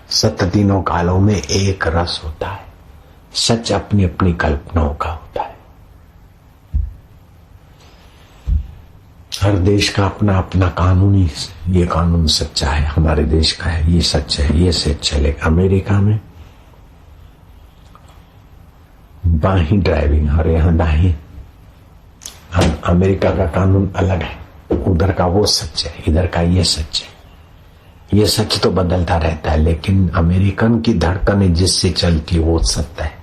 सत्य तीनों कालों में एक रस होता है। सच अपनी अपनी कल्पनाओं का होता है। हर देश का अपना अपना कानूनी, ये कानून सच्चा है, हमारे देश का है, ये सच है, ये सच है। लेकिन अमेरिका में बाहीं ड्राइविंग और यहाँ दाहीं। अमेरिका का कानून अलग है, उधर का वो सच है, इधर का ये सच है। ये सच तो बदलता रहता है, लेकिन अमेरिकन की धड़कनें जिससे चलती है वो सत्य है,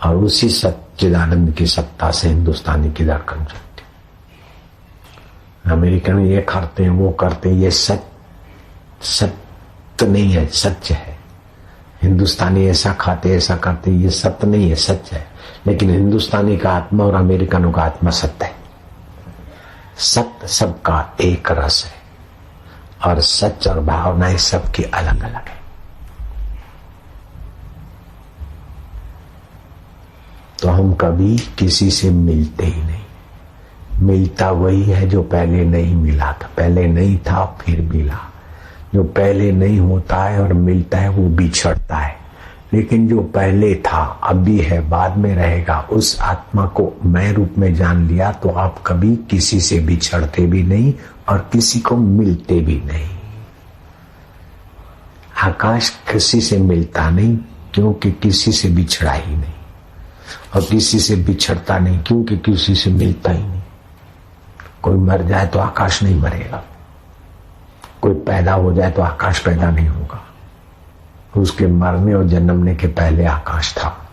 और उसी सच्चिदानंद की सत्ता से हिंदुस्तानी की धड़कन चलती। अमेरिकन ये करते हैं, वो करते हैं, ये सत्य नहीं है, सच है। हिंदुस्तानी ऐसा खाते, ऐसा करते, ये सत्य नहीं है, सच है। लेकिन हिंदुस्तानी का आत्मा और अमेरिकनों का आत्मा सत्य है। सत्य सबका एक रस है, और सच और भावनाएं सबकी अलग अलग है। तो हम कभी किसी से मिलते ही नहीं। मिलता वही है जो पहले नहीं मिला था, पहले नहीं था फिर मिला। जो पहले नहीं होता है और मिलता है वो बिछड़ता है, लेकिन जो पहले था, अभी है, बाद में रहेगा, उस आत्मा को मैं रूप में जान लिया तो आप कभी किसी से बिछड़ते भी नहीं और किसी को मिलते भी नहीं। आकाश किसी से मिलता नहीं क्योंकि किसी से बिछड़ा ही नहीं, और किसी से बिछड़ता नहीं क्योंकि किसी से मिलता ही नहीं। कोई मर जाए तो आकाश नहीं मरेगा, कोई पैदा हो जाए तो आकाश पैदा नहीं होगा। उसके मरने और जन्मने के पहले आकाश था।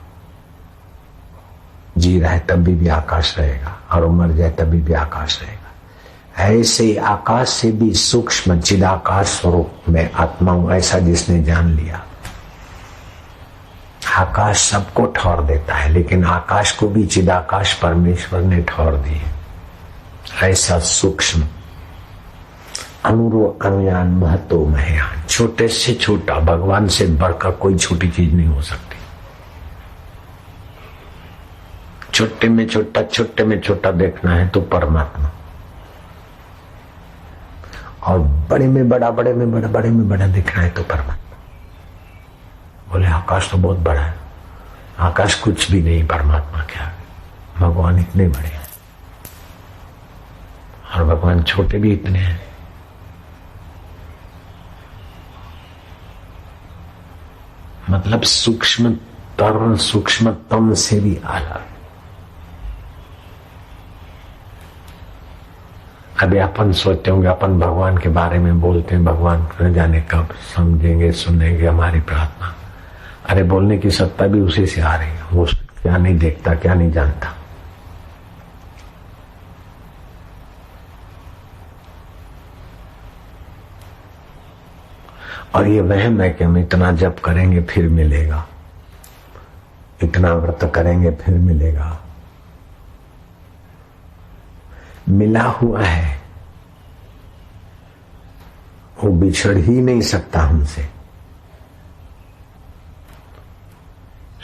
जी रहा है तभी भी आकाश रहेगा, और मर जाए तभी भी आकाश रहेगा। ऐसे आकाश से भी सूक्ष्म चिदाकाश स्वरूप में आत्मा हूं, ऐसा जिसने जान लिया। आकाश सबको ठौर देता है, लेकिन आकाश को भी चिदाकाश परमेश्वर ने ठौर दी। ऐसा सूक्ष्म अनुरो अनुयान महतो महयान, छोटे से छोटा, भगवान से बढ़कर कोई छोटी चीज नहीं हो सकती। छोटे में छोटा, छोटे में छोटा देखना है तो परमात्मा, और बड़े में बड़ा, बड़े में बड़ा, बड़े में बड़ा देखना है तो परमात्मा। बोले आकाश तो बहुत बड़ा है, आकाश कुछ भी नहीं परमात्मा क्या है। भगवान इतने बड़े हैं और भगवान छोटे भी इतने हैं। मतलब सूक्ष्मतर, सूक्ष्मतम से भी अलग। अभी अपन सोचते होंगे, अपन भगवान के बारे में बोलते हैं, भगवान न जाने कब समझेंगे, सुनेंगे हमारी प्रार्थना। अरे बोलने की सत्ता भी उसी से आ रही है। वो क्या नहीं देखता, क्या नहीं जानता। और ये वहम है कि हम इतना जप करेंगे फिर मिलेगा, इतना व्रत करेंगे फिर मिलेगा। मिला हुआ है, वो बिछड़ ही नहीं सकता हमसे।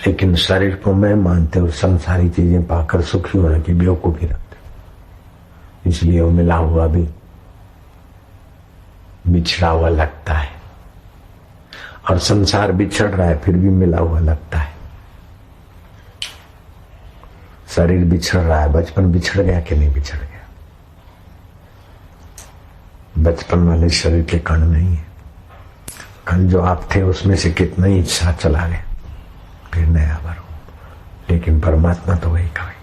लेकिन शरीर को मैं मानते और संसारी चीजें पाकर सुखी होने की बेवकूफी रखते, इसलिए वो मिला हुआ भी बिछड़ा हुआ लगता है। और संसार बिछड़ रहा है फिर भी मिला हुआ लगता है। शरीर बिछड़ रहा है, बचपन बिछड़ गया कि नहीं बिछड़ गया? बचपन वाले शरीर के कण नहीं है। कल जो आप थे उसमें से कितना ही इच्छा चला गया, फिर नया भरो। लेकिन परमात्मा तो वही का वही।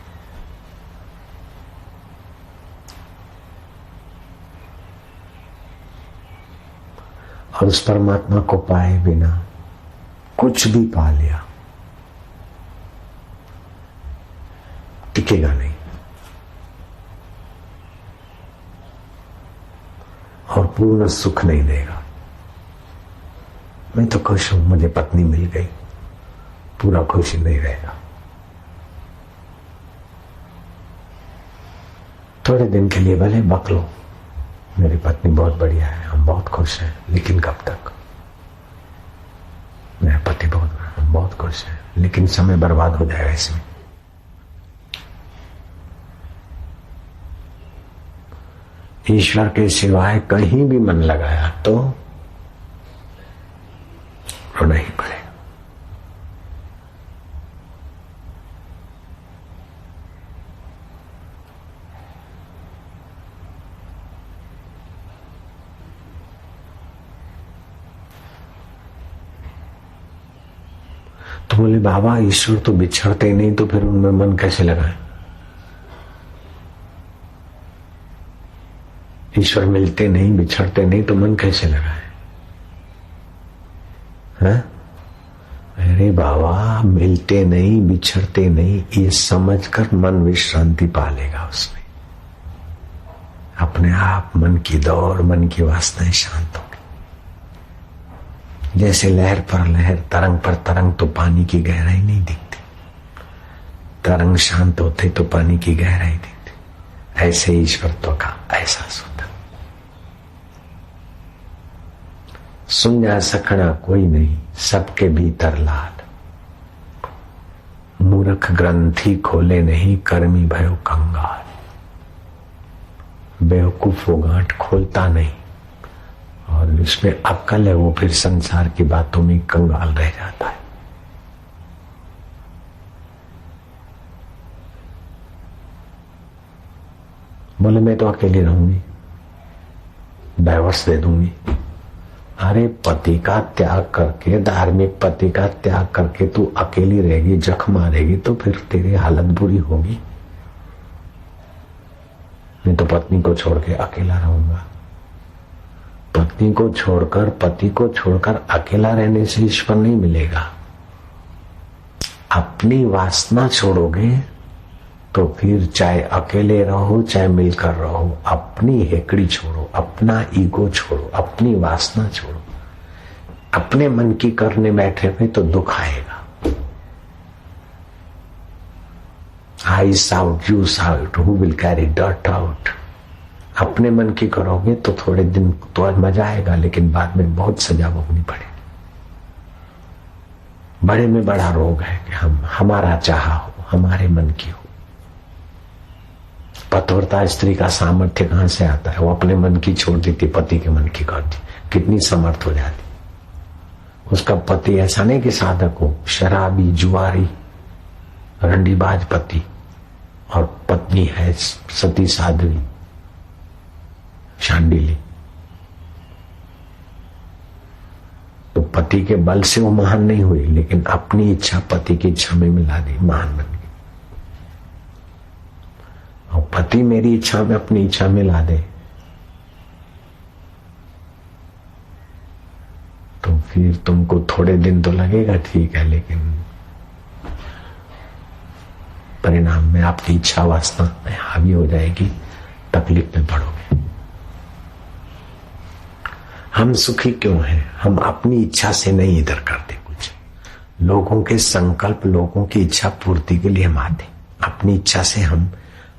और उस परमात्मा को पाए बिना कुछ भी पा लिया टिकेगा नहीं, और पूर्ण सुख नहीं देगा। मैं तो खुश हूं, मुझे पत्नी मिल गई, पूरा खुशी नहीं रहेगा। थोड़े दिन के लिए भले बक लो, मेरी पत्नी बहुत बढ़िया है, हम बहुत खुश हैं, लेकिन कब तक? मेरा पति बहुत, हम बहुत खुश हैं, लेकिन समय बर्बाद हो जाएगा इसमें। ईश्वर के सिवाय कहीं भी मन लगाया तो रो नहीं पड़ेगा। तो बोले बाबा ईश्वर तो बिछड़ते नहीं, तो फिर उनमें मन कैसे लगाए? ईश्वर मिलते नहीं, बिछड़ते नहीं, तो मन कैसे लगाए? हैं? अरे बाबा मिलते नहीं, बिछड़ते नहीं, ये समझकर मन विश्रांति पा लेगा उसमें। अपने आप मन की दौड़, मन की वासनाएं शांत होगी। जैसे लहर पर लहर, तरंग पर तरंग, तो पानी की गहराई नहीं दिखती। तरंग शांत होते तो पानी की गहराई दिखती। ऐसे ईश्वरत्व का एहसास होता। सुन जा सकना कोई नहीं, सबके भीतर लाल। मूर्ख ग्रंथि खोले नहीं, कर्मी भयो कंगाल। बेवकूफ वो गांठ खोलता नहीं, और इसमें अक्ल है वो फिर संसार की बातों में कंगाल रह जाता है। बोले मैं तो अकेली रहूंगी, डाइवर्स दे दूंगी। अरे पति का त्याग करके, धार्मिक पति का त्याग करके तू अकेली रहेगी, जख मारेगी, तो फिर तेरी हालत बुरी होगी। मैं तो पत्नी को छोड़ के अकेला रहूंगा। पत्नी को छोड़कर, पति को छोड़कर अकेला रहने से ईश्वर नहीं मिलेगा। अपनी वासना छोड़ोगे तो फिर चाहे अकेले रहो चाहे मिलकर रहो, अपनी हेकड़ी छोड़ो, अपना ईगो छोड़ो, अपनी वासना छोड़ो। अपने मन की करने बैठे हुए तो दुख आएगा। Eyes out, juice out, who will carry dirt out? अपने मन की करोगे तो थोड़े दिन तो मजा आएगा, लेकिन बाद में बहुत सजा भोगनी पड़ेगी। बड़े में बड़ा रोग है कि हम हमारा चाहा हो, हमारे मन की हो। पतिव्रता स्त्री का सामर्थ्य कहां से आता है? वो अपने मन की छोड़ देती, पति के मन की करती, कितनी समर्थ हो जाती। उसका पति ऐसा नहीं कि साधक हो, शराबी, जुआरी, रंडीबाज पति, और पत्नी है सती साध्वी, शांडिली। तो पति के बल से वो महान नहीं हुई, लेकिन अपनी इच्छा पति की इच्छा में मिला दी, महान बन गई। और पति मेरी इच्छा में अपनी इच्छा मिला दे तो फिर तुमको थोड़े दिन तो लगेगा, ठीक है, लेकिन परिणाम में आपकी इच्छा वासना हावी हो जाएगी, तकलीफ में पड़ोगे। हम सुखी क्यों हैं? हम अपनी इच्छा से नहीं इधर करते कुछ। लोगों के संकल्प, लोगों की इच्छा पूर्ति के लिए हम आते। अपनी इच्छा से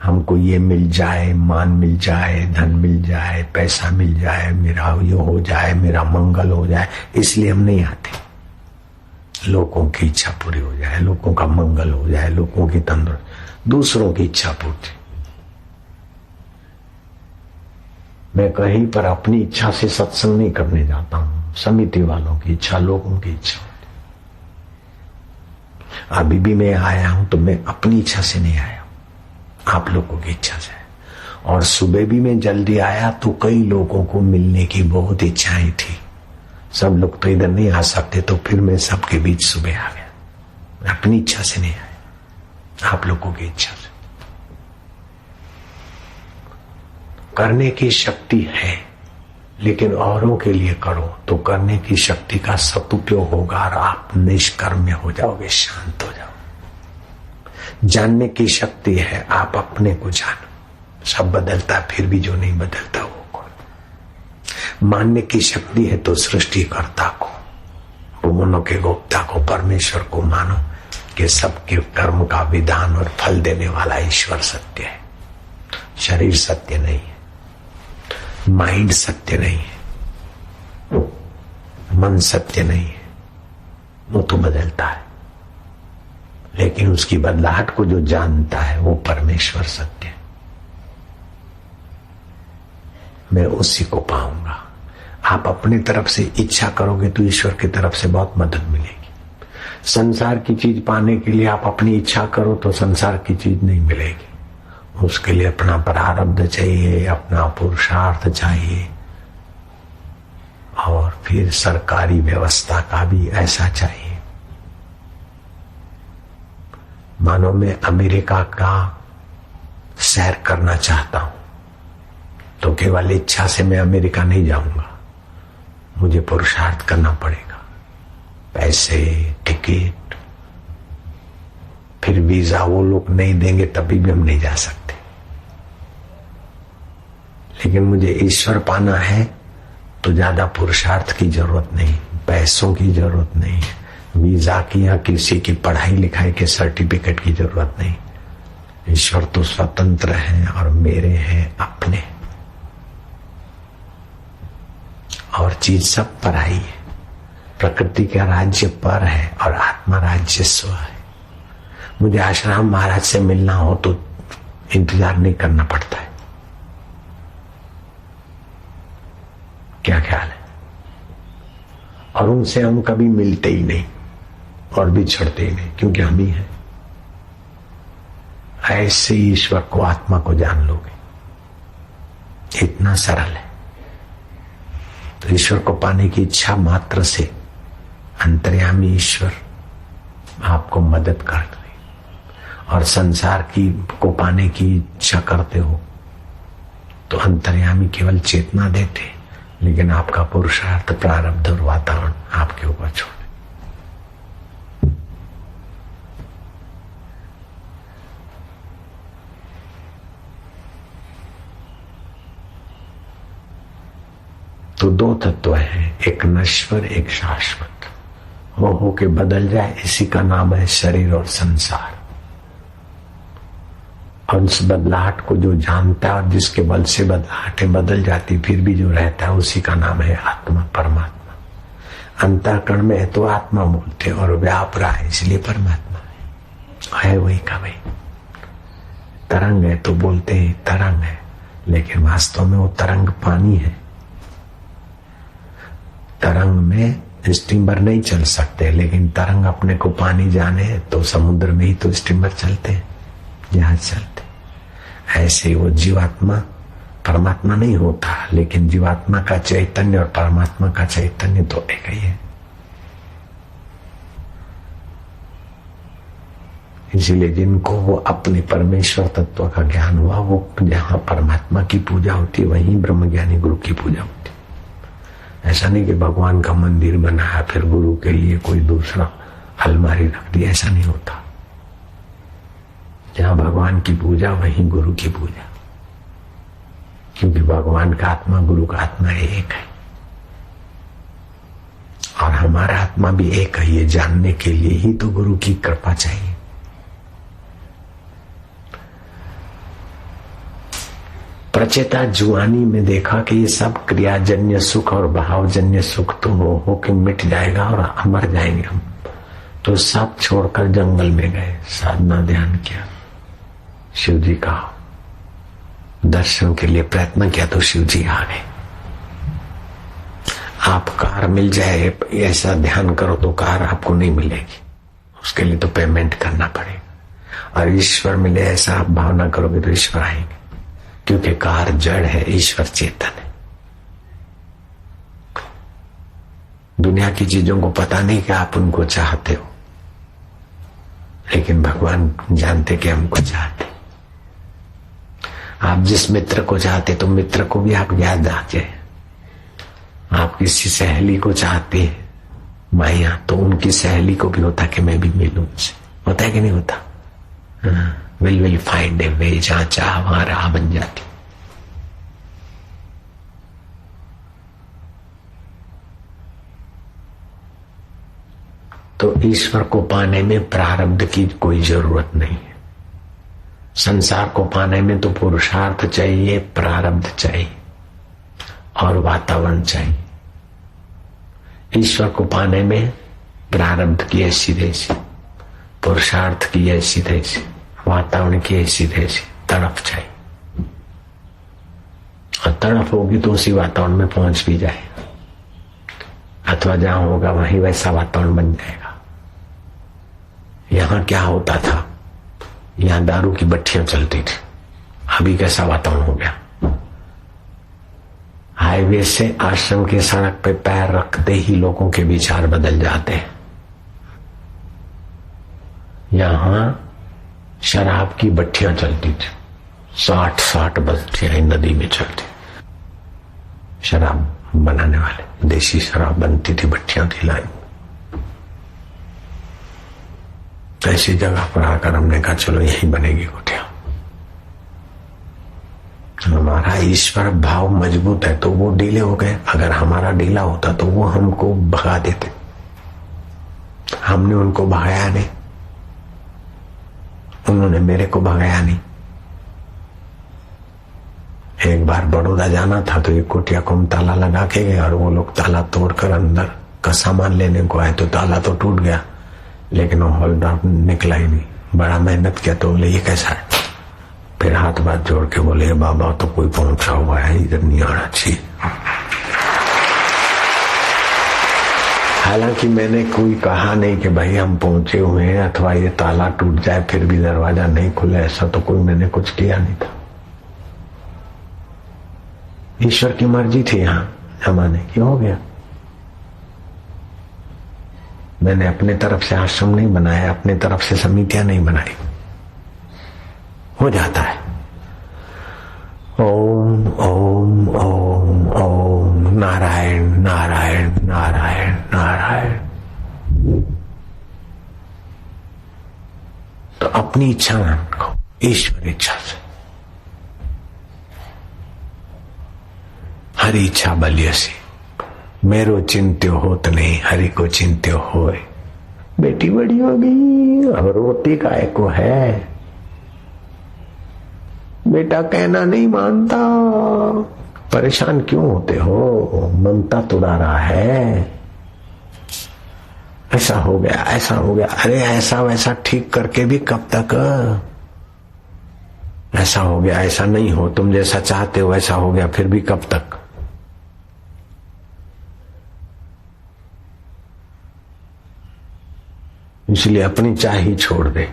हमको ये मिल जाए, मान मिल जाए, धन मिल जाए, पैसा मिल जाए, मेरा ये हो जाए, मेरा मंगल हो जाए, इसलिए हम नहीं आते। लोगों की इच्छा पूरी हो जाए, लोगों का मंगल हो जाए, लोगों की तंदुरुस्ती, दूसरों की इच्छा पूर्ति। मैं कहीं पर अपनी इच्छा से सत्संग नहीं करने जाता हूं। समिति वालों की इच्छा, लोगों की इच्छा होती। अभी भी मैं आया हूं तो मैं अपनी इच्छा से नहीं आया, आप लोगों की इच्छा से। और सुबह भी मैं जल्दी आया तो कई लोगों को मिलने की बहुत इच्छाएं थी। सब लोग तो इधर नहीं आ सकते, तो फिर मैं सबके बीच सुबह आ गया। अपनी इच्छा से नहीं आया, आप लोगों की इच्छा से। करने की शक्ति है, लेकिन औरों के लिए करो तो करने की शक्ति का सदुपयोग होगा और आप निष्कर्म्य हो जाओगे, शांत हो जाओगे। जानने की शक्ति है, आप अपने को जानो। सब बदलता फिर भी जो नहीं बदलता वो कौन? मानने की शक्ति है तो सृष्टिकर्ता को, भुवनों के गोप्ता को, परमेश्वर को मानो कि सबके कर्म का विधान और फल देने वाला ईश्वर सत्य है। शरीर सत्य नहीं है, माइंड सत्य नहीं है, मन सत्य नहीं है, वो तो बदलता है। लेकिन उसकी बदलाहट को जो जानता है वो परमेश्वर सत्य है। मैं उसी को पाऊंगा। आप अपनी तरफ से इच्छा करोगे तो ईश्वर की तरफ से बहुत मदद मिलेगी। संसार की चीज पाने के लिए आप अपनी इच्छा करो तो संसार की चीज नहीं मिलेगी। उसके लिए अपना प्रारब्ध चाहिए, अपना पुरुषार्थ चाहिए, और फिर सरकारी व्यवस्था का भी ऐसा चाहिए। मानो मैं अमेरिका का सैर करना चाहता हूं तो केवल इच्छा से मैं अमेरिका नहीं जाऊंगा, मुझे पुरुषार्थ करना पड़ेगा। पैसे, टिकट, फिर वीजा वो लोग नहीं देंगे तभी भी हम नहीं जा सकते। लेकिन मुझे ईश्वर पाना है तो ज्यादा पुरुषार्थ की जरूरत नहीं, पैसों की जरूरत नहीं, वीजा की या किसी की पढ़ाई लिखाई के सर्टिफिकेट की जरूरत नहीं। ईश्वर तो स्वतंत्र है और मेरे हैं अपने, और चीज सब पराई है। प्रकृति का राज्य पर है और आत्मा राज्य स्व है। मुझे आश्रम महाराज से मिलना हो तो इंतजार नहीं करना पड़ता है। क्या ख्याल है? और उनसे हम कभी मिलते ही नहीं और बिछड़ते ही नहीं, क्योंकि हम ही हैं। ऐसे ईश्वर को, आत्मा को जान लोगे, इतना सरल है। तो ईश्वर को पाने की इच्छा मात्र से अंतर्यामी ईश्वर आपको मदद कर दे। और संसार की को पाने की इच्छा करते हो तो अंतर्यामी केवल चेतना देते, लेकिन आपका पुरुषार्थ, प्रारब्ध और वातावरण आपके ऊपर छोड़े। तो दो तत्व हैं, एक नश्वर, एक शाश्वत। हो के बदल जाए, इसी का नाम है शरीर और संसार। और उस बदलाहट को जो जानता है और जिसके बल से बदलाहटें बदल जाती फिर भी जो रहता है, उसी का नाम है आत्मा, परमात्मा। अंतःकरण में है तो आत्मा बोलते और व्याप रहा है इसलिए परमात्मा है वही का वही। तरंग है तो बोलते हैं तरंग है, लेकिन वास्तव में वो तरंग पानी है। तरंग में स्टीमर नहीं चल सकते, लेकिन तरंग अपने को पानी जाने तो समुद्र में ही तो स्टीमर चलते हैं, जहाज चलते। ऐसे वो जीवात्मा परमात्मा नहीं होता, लेकिन जीवात्मा का चैतन्य और परमात्मा का चैतन्य तो एक ही है। इसीलिए जिनको वो अपने परमेश्वर तत्व का ज्ञान हुआ, वो जहां परमात्मा की पूजा होती है वहीं ब्रह्मज्ञानी गुरु की पूजा होती है। ऐसा नहीं कि भगवान का मंदिर बनाया फिर गुरु के लिए कोई दूसरा अलमारी रख दी, ऐसा नहीं होता। जहां भगवान की पूजा वहीं गुरु की पूजा, क्योंकि भगवान का आत्मा, गुरु का आत्मा एक है और हमारा आत्मा भी एक है। ये जानने के लिए ही तो गुरु की कृपा चाहिए। प्रचेता जुआनी में देखा कि ये सब क्रियाजन्य सुख और भावजन्य सुख तो हो के मिट जाएगा और मर जाएंगे हम, तो सब छोड़कर जंगल में गए, साधना ध्यान किया, शिव जी का दर्शन के लिए प्रयत्न किया तो शिव जी आ गए। आप कार मिल जाए ऐसा ध्यान करो तो कार आपको नहीं मिलेगी, उसके लिए तो पेमेंट करना पड़ेगा। और ईश्वर मिले ऐसा आप भावना करोगे तो ईश्वर आएंगे, क्योंकि कार जड़ है, ईश्वर चेतन है। दुनिया की चीजों को पता नहीं कि आप उनको चाहते हो, लेकिन भगवान जानते कि हमको चाहते। आप जिस मित्र को चाहते तो मित्र को भी आप याद आते। आप किसी सहेली को चाहते हैं माया, तो उनकी सहेली को भी होता कि मैं भी मिलूं उनसे, होता है कि नहीं होता? विल फाइंड ए वे, जहां चाह वहां राह बन जाती। तो ईश्वर को पाने में प्रारब्ध की कोई जरूरत नहीं है। संसार को पाने में तो पुरुषार्थ चाहिए, प्रारब्ध चाहिए और वातावरण चाहिए। ईश्वर को पाने में प्रारब्ध की ऐसी तैसी, पुरुषार्थ की ऐसी तैसी, वातावरण की ऐसी तैसी तड़प चाहिए। और तड़प होगी तो उसी वातावरण में पहुंच भी जाए। अथवा जहां होगा वहीं वैसा वातावरण बन जाएगा। यहां क्या होता था, यहां दारू की भट्टियां चलती थी, अभी कैसा वातावरण हो गया। हाईवे से आश्रम की सड़क पे पैर रखते ही लोगों के विचार बदल जाते हैं। यहां शराब की भट्टियां चलती थी, 60 भट्टियां नदी में चलती, शराब बनाने वाले देसी शराब बनती थी, भट्टियां थी लाइन। ऐसी जगह पर आकर हमने कहा चलो यही बनेगी कुटिया। हमारा ईश्वर भाव मजबूत है तो वो ढीले हो गए, अगर हमारा ढीला होता तो वो हमको भगा देते। हमने उनको भगाया नहीं, उन्होंने मेरे को भगाया नहीं। एक बार बड़ौदा जाना था तो एक कुटिया को हम ताला लगा के गए और वो लोग ताला तोड़कर अंदर का सामान लेने को आए तो ताला तो टूट गया, लेकिन वो हॉलदार निकला ही नहीं। बड़ा मेहनत किया तो बोले ये कैसा है, फिर हाथ बात जोड़ के बोले बाबा तो कोई पहुंचा हुआ है, इधर नहीं आना चाहिए। हालांकि मैंने कोई कहा नहीं कि भाई हम पहुंचे हुए हैं अथवा ये ताला टूट जाए फिर भी दरवाजा नहीं खुले, ऐसा तो कोई मैंने कुछ किया नहीं था। ईश्वर की मर्जी थी यहां जमाने की, हो गया। मैंने अपने तरफ से आश्रम नहीं बनाया, अपने तरफ से समितियां नहीं बनाई, हो जाता है। ओम ओम ओम ओम नारायण नारायण नारायण नारायण। तो अपनी इच्छा ना रखो, ईश्वर इच्छा से। हरि इच्छा बलियसी, मेरो चिंत्यो होत नहीं, हरि को चिंत्यो होए। बेटी बड़ी हो गई अब रोती काय को है, बेटा कहना नहीं मानता, परेशान क्यों होते हो, ममता तुड़ा रहा है, ऐसा हो गया ऐसा हो गया। अरे ऐसा वैसा ठीक करके भी कब तक, ऐसा हो गया ऐसा नहीं हो, तुम जैसा चाहते हो वैसा हो गया, फिर भी कब तक। इसलिए अपनी चाह ही छोड़ दे,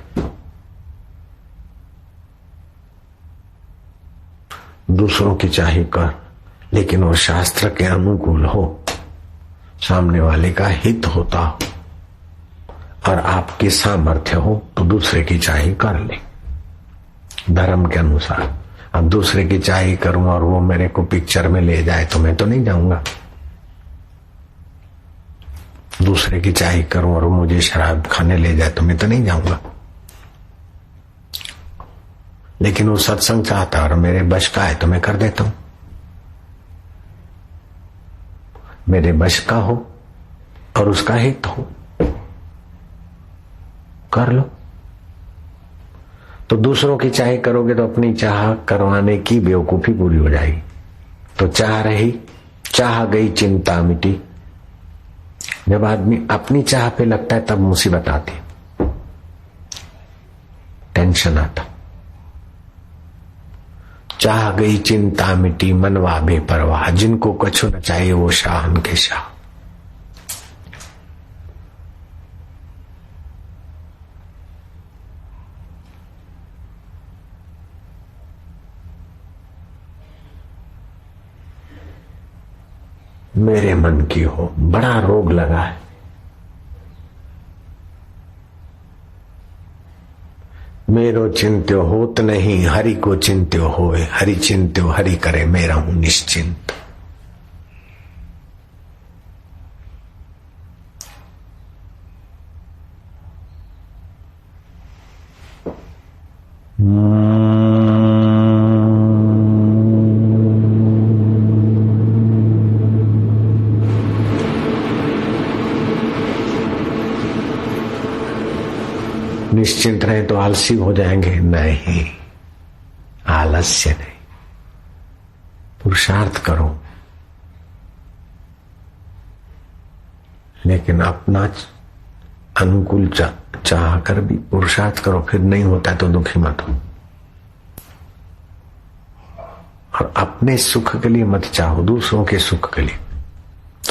दूसरों की चाह कर, लेकिन वो शास्त्र के अनुकूल हो, सामने वाले का हित होता हो और आपकी सामर्थ्य हो तो दूसरे की चाह कर ले धर्म के अनुसार। अब दूसरे की चाह करूं और वो मेरे को पिक्चर में ले जाए तो मैं तो नहीं जाऊंगा। दूसरे की चाह करूं और वो मुझे शराब खाने ले जाए तो मैं तो नहीं जाऊंगा। लेकिन वो सत्संग चाहता है और मेरे बश का है तो मैं कर देता हूं। मेरे बश का हो और उसका हित हो, कर लो। तो दूसरों की चाह करोगे तो अपनी चाह करवाने की बेवकूफी पूरी हो जाएगी। तो चाह रही, चाह गई, चिंता मिटी। जब आदमी अपनी चाह पे लगता है तब मुसीबत आती, टेंशन आता। चाह गई चिंता मिटी, मनवा बेपरवाह, जिनको कछु न चाहिए वो शाहन के शाह। मेरे मन की हो, बड़ा रोग लगा है। मेरो चिंत्यो होत नहीं, हरि को चिंत्यो होए, हरि चिंत्यो हरि करे, मेरा हूं निश्चिंत। निश्चिंत रहे तो आलसी हो जाएंगे, नहीं, आलस्य नहीं, पुरुषार्थ करो। लेकिन अपना अनुकूल चाह कर भी पुरुषार्थ करो, फिर नहीं होता तो दुखी मत हो। और अपने सुख के लिए मत चाहो, दूसरों के सुख के लिए।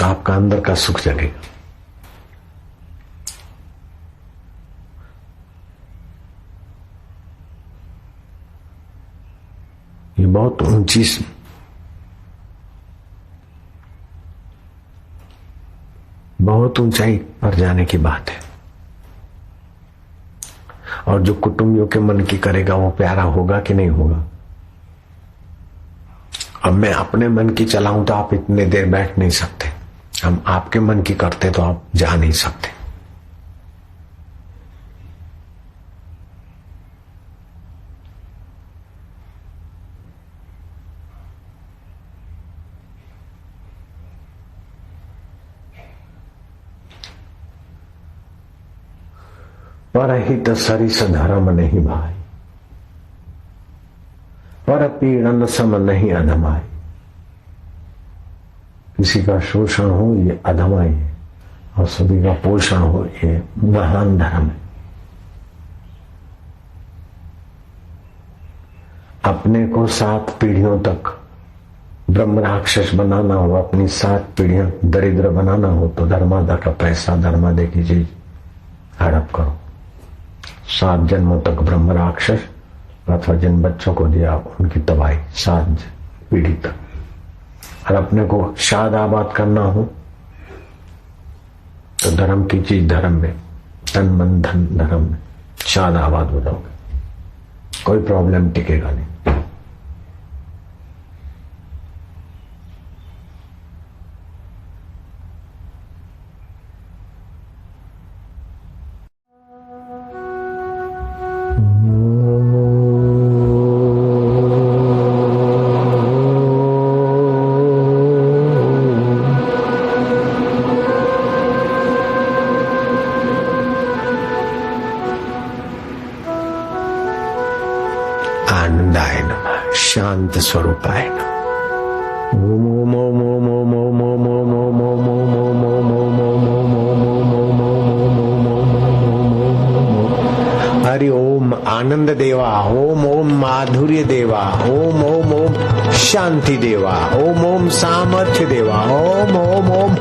तो आपका अंदर का सुख जगेगा। ये बहुत ऊंची बहुत ऊंचाई पर जाने की बात है। और जो कुटुंबियों के मन की करेगा वो प्यारा होगा कि नहीं होगा। अब मैं अपने मन की चलाऊं तो आप इतने देर बैठ नहीं सकते, हम आपके मन की करते तो आप जा नहीं सकते। परहित सरिस धर्म नहीं भाई, पर पीड़न सम नहीं अधमाई। किसी का शोषण हो ये अधमाई है, और सभी का पोषण हो ये महान धर्म है। अपने को 7 पीढ़ियों तक ब्रह्म राक्षस बनाना हो, अपनी 7 पीढ़ियां दरिद्र बनाना हो तो धर्मादा का पैसा, धर्मादे की चीज हड़प करो। 7 जन्मों तक ब्रह्म राक्षस अथवा जिन बच्चों को दिया उनकी तबाही 7 पीढ़ी तक। और अपने को शाद आबाद करना हो तो धर्म की चीज धर्म में, तन मन धन धर्म में शाद आबाद हो जाओगे, कोई प्रॉब्लम टिकेगा नहीं। आनंदाय नमः, शांत स्वरूपाय नमः। ओम ओम ओम ओम ओम ओम ओम ओम ओम ओम ओम ओम ओम ओम ओम ओम ओम। हरि ओम आनंद देवा, ओम ओम माधुर्य देवा, ओम ओम ओम शांति देवा, ओम ओम सामर्थ्य देवा, ओम ओम ओम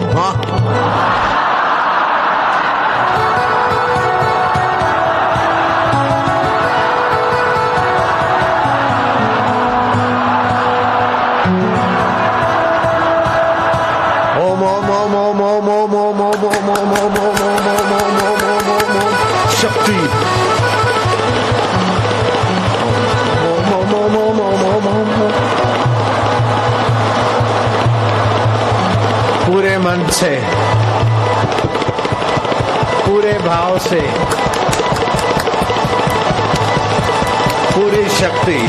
शक्ति। पूरे मन से, पूरे भाव से, पूरी शक्ति।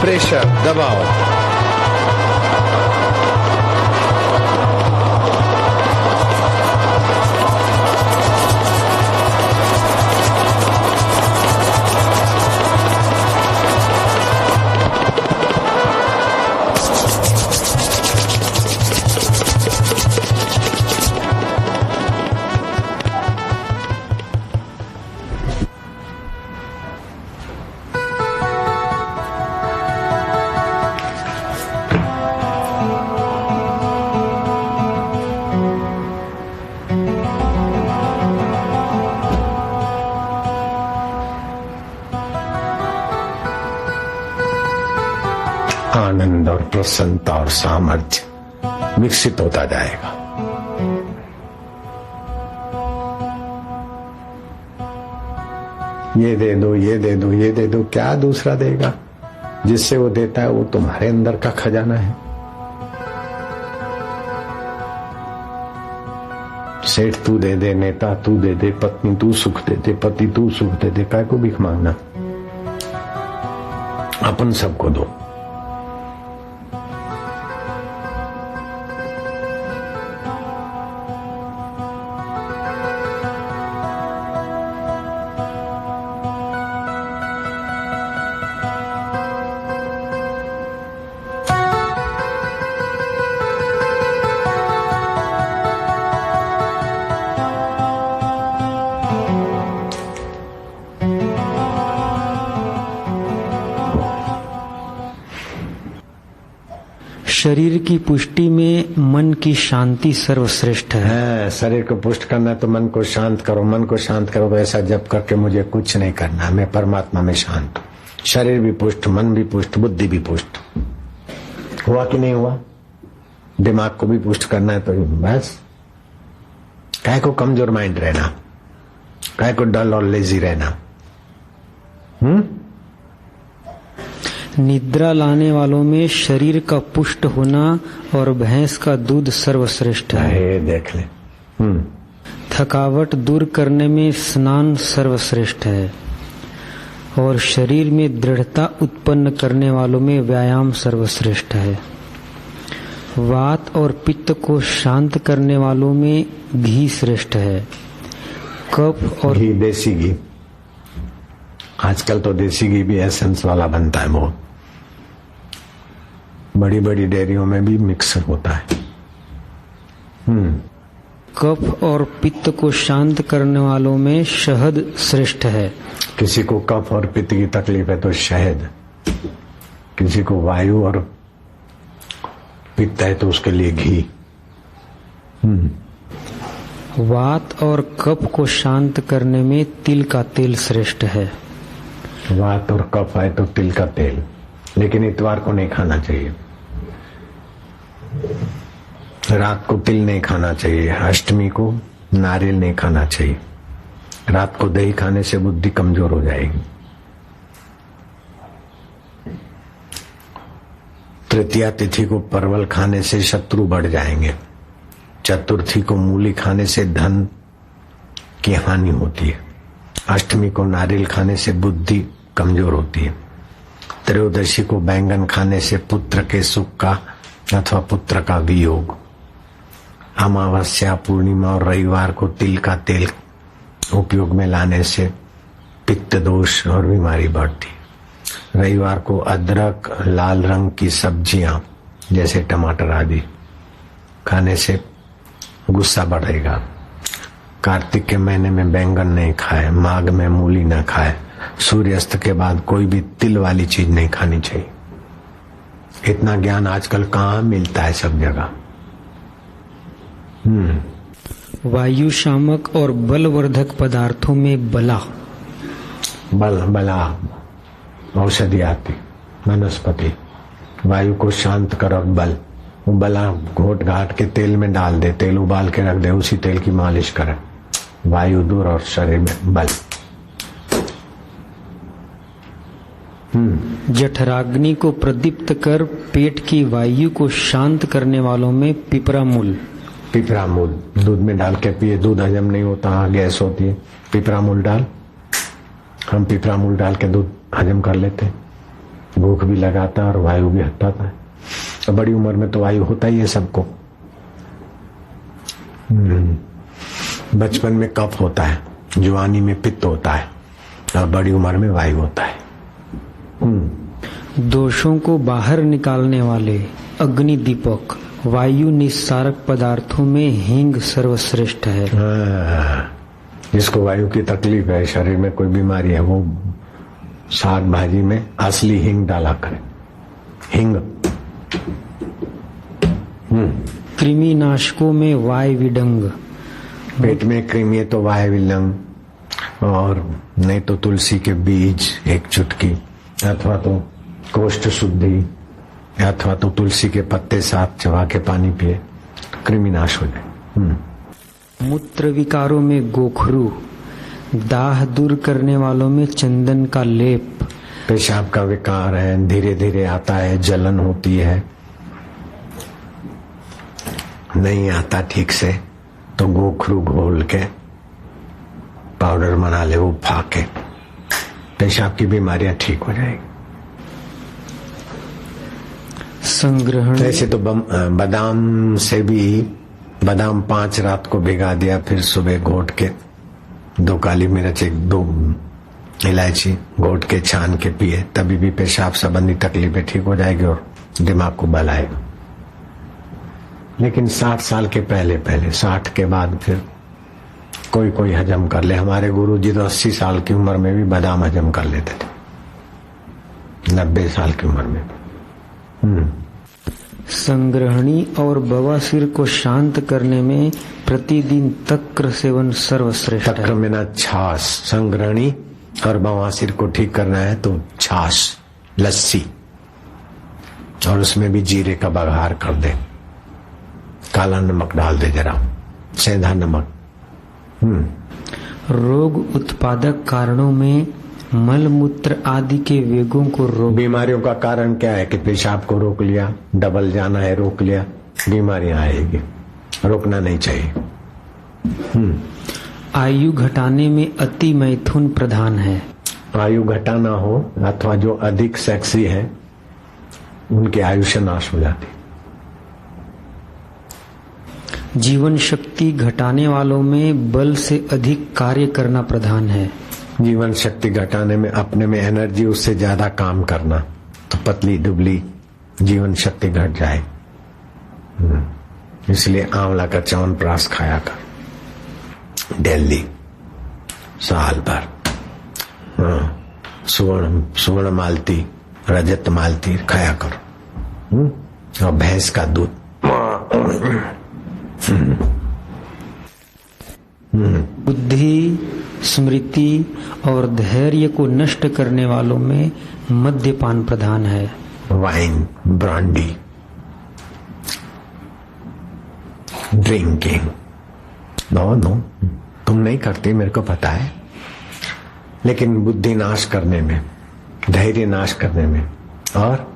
प्रेशर दबाओ। आनंद और प्रसन्नता और सामर्थ्य विकसित होता जाएगा। ये दे दो, ये दे दो, ये दे दो, क्या दूसरा देगा? जिससे वो देता है वो तुम्हारे अंदर का खजाना है। सेठ तू दे दे, नेता तू दे दे, पत्नी तू सुख दे दे, पति तू सुख दे दे, काय को भीख मांगना? अपन सबको दो। शरीर की पुष्टि में मन की शांति सर्वश्रेष्ठ है। शरीर को पुष्ट करना तो मन को शांत करो, मन को शांत करो तो ऐसा जप करके मुझे कुछ नहीं करना, मैं परमात्मा में शांत हूँ। शरीर भी पुष्ट, मन भी पुष्ट, बुद्धि भी पुष्ट। हुआ कि नहीं हुआ? दिमाग को भी पुष्ट करना है तो बस काहे को कमजोर माइंड रहना, काहे को डल और लेजी रहना। निद्रा लाने वालों में शरीर का पुष्ट होना और भैंस का दूध सर्वश्रेष्ठ है। देख ले। थकावट दूर करने में स्नान सर्वश्रेष्ठ है और शरीर में दृढ़ता उत्पन्न करने वालों में व्यायाम सर्वश्रेष्ठ है। वात और पित्त को शांत करने वालों में घी श्रेष्ठ है। कफ और घी, देसी घी, आजकल तो देसी घी भी एसेंस वाला बनता है, बहुत बड़ी बड़ी डेयरियों में भी मिक्स होता है। कफ और पित्त को शांत करने वालों में शहद श्रेष्ठ है। किसी को कफ और पित्त की तकलीफ है तो शहद, किसी को वायु और पित्त है तो उसके लिए घी। वात और कफ को शांत करने में तिल का तेल श्रेष्ठ है। वात और कफ है तो तिल का तेल, लेकिन इतवार को नहीं खाना चाहिए, रात को तिल नहीं खाना चाहिए, अष्टमी को नारियल नहीं खाना चाहिए, रात को दही खाने से बुद्धि कमजोर हो जाएगी। तृतीया तिथि को परवल खाने से शत्रु बढ़ जाएंगे। चतुर्थी को मूली खाने से धन की हानि होती है। अष्टमी को नारियल खाने से बुद्धि कमजोर होती है। त्रयोदशी को बैंगन खाने से पुत्र के सुख का अथवा पुत्र का वियोग। अमावस्या, पूर्णिमा और रविवार को तिल का तेल उपयोग में लाने से पित्त दोष और बीमारी बढ़ती। रविवार को अदरक, लाल रंग की सब्जियां जैसे टमाटर आदि खाने से गुस्सा बढ़ेगा। कार्तिक के महीने में बैंगन नहीं खाए, माघ में मूली न खाए, सूर्यास्त के बाद कोई भी तिल वाली चीज नहीं खानी चाहिए। इतना ज्ञान आजकल कहाँ मिलता है, सब जगह। वायु शामक और बलवर्धक पदार्थों में बला औषधि आती, वनस्पति। वायु को शांत कर और बल, वो बला घोट घाट के तेल में डाल दे, तेल उबाल के रख दे, उसी तेल की मालिश करे, वायु दूर और शरीर में बल। जठराग्नि को प्रदीप्त कर पेट की वायु को शांत करने वालों में पिपरामूल दूध में डाल के पिए, दूध हजम नहीं होता, गैस होती है, पिपरामूल डाल। हम पिपरामूल डाल के दूध हजम कर लेते, भूख भी लगाता और वायु भी हटाता है। तो बड़ी उम्र में तो वायु होता ही है सबको। बचपन में कफ होता है, जवानी में पित्त होता है और बड़ी उम्र में वायु होता है। दोषों को बाहर निकालने वाले अग्नि दीपक वायु निस्सारक पदार्थों में हींग सर्वश्रेष्ठ है। जिसको वायु की तकलीफ है, शरीर में कोई बीमारी है, वो साग भाजी में असली हींग डाला करे। हींग। कृमि नाशकों में वाय विडंग। पेट में कृमि है तो वाय विलंग, और नहीं तो तुलसी के बीज एक चुटकी, अथवा तो कोष्ठ शुद्धि, अथवा तो तुलसी के पत्ते साथ चबा के पानी पिए, कृमि नाश हो जाए। मूत्र विकारों में गोखरू, दाह दूर करने वालों में चंदन का लेप। पेशाब का विकार है, धीरे धीरे आता है, जलन होती है, नहीं आता ठीक से तो गोखरू घोल के पाउडर बना ले, वो फाके, पेशाब की बीमारियां ठीक हो जाएगी। संग्रहण। ऐसे तो बादाम से भी, बादाम 5 रात को भिगा दिया, फिर सुबह घोट के 2 काली मिर्च, 2 इलायची घोट के छान के पिए, तभी भी पेशाब संबंधी तकलीफें ठीक हो जाएगी और दिमाग को बल आएगा। लेकिन 60 साल के पहले 60 के बाद फिर कोई हजम कर ले। हमारे गुरुजी तो 80 साल की उम्र में भी बादाम हजम कर लेते थे, 90 साल की उम्र में। संग्रहणी और बवासीर को शांत करने में प्रतिदिन तक्र सेवन सर्वश्रेष्ठ है। तक्र में ना छाछ, संग्रहणी और बवासीर को ठीक करना है तो छाछ, लस्सी, और उसमें भी जीरे का बघार कर दे, काला नमक डाल दे, जरा सेंधा नमक। रोग उत्पादक कारणों में मल मूत्र आदि के वेगों को रोक। बीमारियों का कारण क्या है कि पेशाब को रोक लिया, डबल जाना है रोक लिया, बीमारियां आएगी, रोकना नहीं चाहिए। आयु घटाने में अति मैथुन प्रधान है। आयु घटाना हो अथवा जो अधिक सेक्सी है उनकी आयुष्य नाश हो जाती। जीवन शक्ति घटाने वालों में बल से अधिक कार्य करना प्रधान है। जीवन शक्ति घटाने में अपने में एनर्जी, उससे ज्यादा काम करना, तो पतली दुबली जीवन शक्ति घट जाए। इसलिए आंवला का च्यवनप्राश खाया कर डेली साल भर। सुवर्ण मालती, रजत मालती खाया करो, और भैंस का दूध। बुद्धि, स्मृति और धैर्य को नष्ट करने वालों में मद्यपान प्रधान है। Wine, brandy, drinking. नो तुम नहीं करती, मेरे को पता है, लेकिन बुद्धि नाश करने में, धैर्य नाश करने में और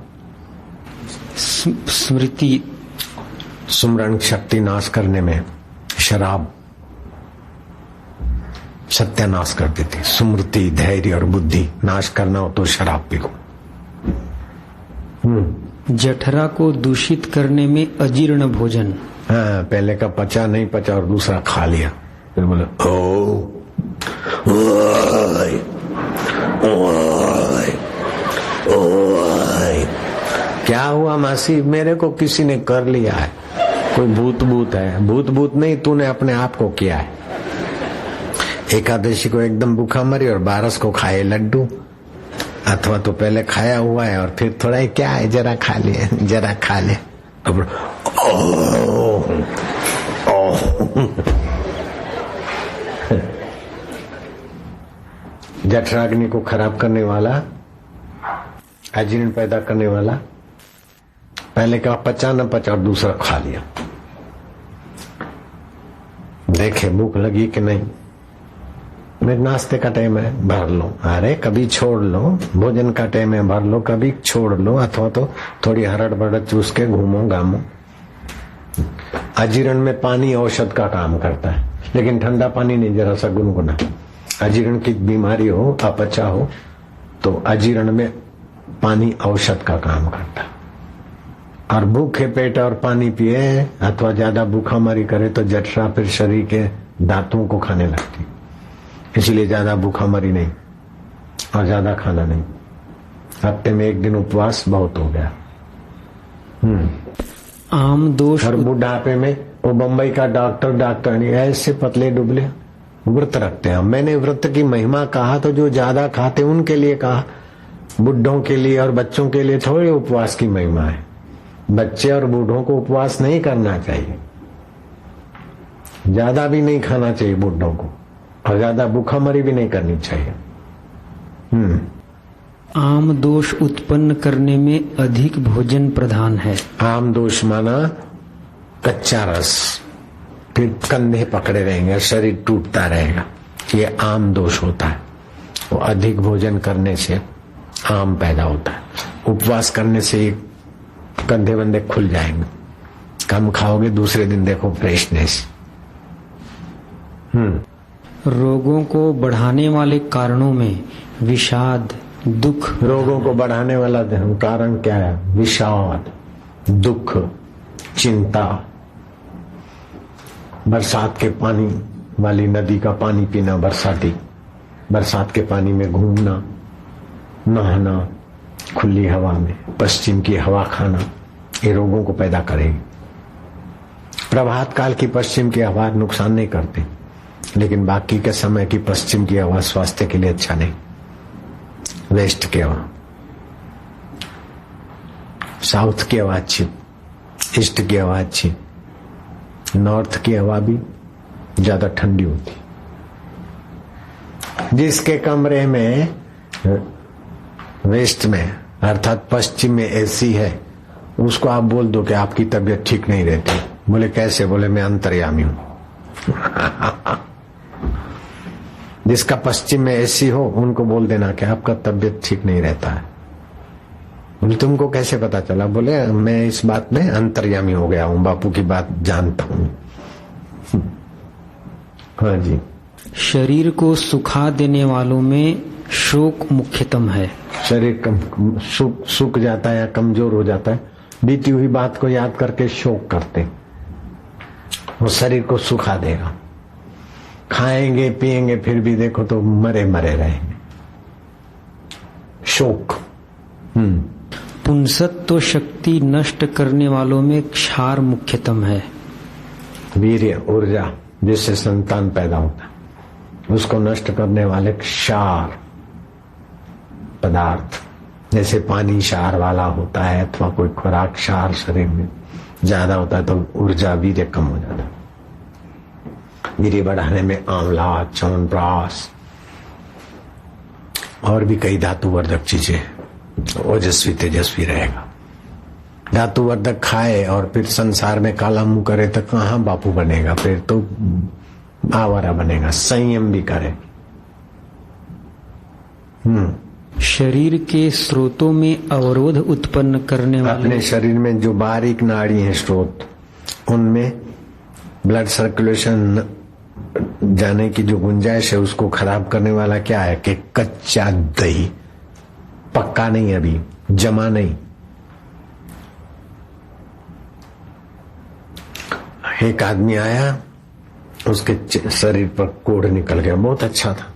स्मृति, सुमरण शक्ति नाश करने में शराब सत्यानाश कर देती। स्मृति, धैर्य और बुद्धि नाश करना हो तो शराब पी लो। जठरा को दूषित करने में अजीर्ण भोजन। हाँ, पहले का पचा नहीं पचा और दूसरा खा लिया, फिर बोले क्या हुआ मासी, मेरे को किसी ने कर लिया है, कोई भूत है। भूत नहीं, तूने अपने आप को किया है। एकादशी को एकदम भूखा मरी और 12 को खाए लड्डू, अथवा तो पहले खाया हुआ है और फिर थोड़ा क्या है, जरा खा ले। जठराग्नि को खराब करने वाला, अजीर्ण पैदा करने वाला, पहले का पचा न पचा और दूसरा खा लिया। देखे भूख लगी कि नहीं, मेरे नाश्ते का टाइम है, भर लो। अरे कभी छोड़ लो, भोजन का टाइम है, भर लो, कभी छोड़ लो, अथवा तो थोड़ी हरड़ बरड़ चूस के घूमो घामो। अजीर्ण में पानी औषध का काम करता है, लेकिन ठंडा पानी नहीं, जरा सा गुनगुना। अजीर्ण की बीमारी हो, अपचा हो, तो अजीर्ण में पानी औषध का काम करता है। और भूखे पेट और पानी पिए अथवा ज्यादा भूखामरी करे तो जठरा फिर शरीर के दांतों को खाने लगती। इसलिए ज्यादा भूखामरी नहीं और ज्यादा खाना नहीं। हफ्ते में 1 दिन उपवास बहुत हो गया। आम दोष। और बुढ़ापे में वो बंबई का डॉक्टर नहीं, ऐसे पतले दुबले व्रत रखते हैं। मैंने व्रत की महिमा कहा तो जो ज्यादा खाते उनके लिए कहा, बुढ़ों के लिए और बच्चों के लिए थोड़ी उपवास की महिमा है। बच्चे और बूढ़ों को उपवास नहीं करना चाहिए, ज्यादा भी नहीं खाना चाहिए बूढ़ों को, और ज्यादा भूखामरी भी नहीं करनी चाहिए। आम दोष उत्पन्न करने में अधिक भोजन प्रधान है। आम दोष माना कच्चा रस, फिर कंधे पकड़े रहेंगे, शरीर टूटता रहेगा, ये आम दोष होता है। वो अधिक भोजन करने से आम पैदा होता है। उपवास करने से कंधे बंधे खुल जाएंगे, कम खाओगे, दूसरे दिन देखो फ्रेशनेस। रोगों को बढ़ाने वाले कारणों में विषाद, दुख। रोगों को बढ़ाने वाला कारण क्या है? विषाद, दुख, चिंता। बरसात के पानी वाली नदी का पानी पीना, बरसात के पानी में घूमना, नहाना, खुली हवा में, पश्चिम की हवा खाना, ये रोगों को पैदा करेगी। प्रभात काल की पश्चिम की हवा नुकसान नहीं करती, लेकिन बाकी के समय की पश्चिम की हवा स्वास्थ्य के लिए अच्छा नहीं। वेस्ट की हवा, साउथ की हवा अच्छी, ईस्ट की हवा अच्छी, नॉर्थ की हवा भी ज्यादा ठंडी होती। जिसके कमरे में वेस्ट में अर्थात पश्चिम में एसी है, उसको आप बोल दो कि आपकी तबीयत ठीक नहीं रहती। बोले कैसे? बोले मैं अंतर्यामी हूं। जिसका पश्चिम में एसी हो उनको बोल देना कि आपका तबीयत ठीक नहीं रहता है। बोले तुमको कैसे पता चला? बोले मैं इस बात में अंतर्यामी हो गया हूं, बापू की बात जानता हूं। हाँ जी। शरीर को सुखा देने वालों में शोक मुख्यतम है। शरीर सूख जाता है या कमजोर हो जाता है, बीती हुई बात को याद करके शोक करते, वो शरीर को सुखा देगा। खाएंगे पिएंगे फिर भी देखो तो मरे मरे रहेंगे। शोक। पुंसत्व शक्ति नष्ट करने वालों में क्षार मुख्यतम है। वीर्य ऊर्जा जिससे संतान पैदा होता है, उसको नष्ट करने वाले क्षार पदार्थ, जैसे पानी क्षार वाला होता है अथवा कोई खुराक क्षार शरीर में ज्यादा होता है तो ऊर्जा वीर्य कम हो जाता है। वीर्य बढ़ाने में आंवला, च्यवनप्राश और भी कई धातुवर्धक चीजें, ओजस्वी तेजस्वी रहेगा। धातुवर्धक खाए और फिर संसार में काला मुंह करे तो कहां बापू बनेगा? फिर तो आवारा बनेगा। संयम भी करे। शरीर के स्रोतों में अवरोध उत्पन्न करने वाले, अपने शरीर में जो बारीक नाड़ी है स्रोत, उनमें ब्लड सर्कुलेशन जाने की जो गुंजाइश है उसको खराब करने वाला क्या है कि कच्चा दही, पक्का नहीं, अभी जमा नहीं। एक आदमी आया, उसके शरीर पर कोढ़ निकल गया, बहुत अच्छा था,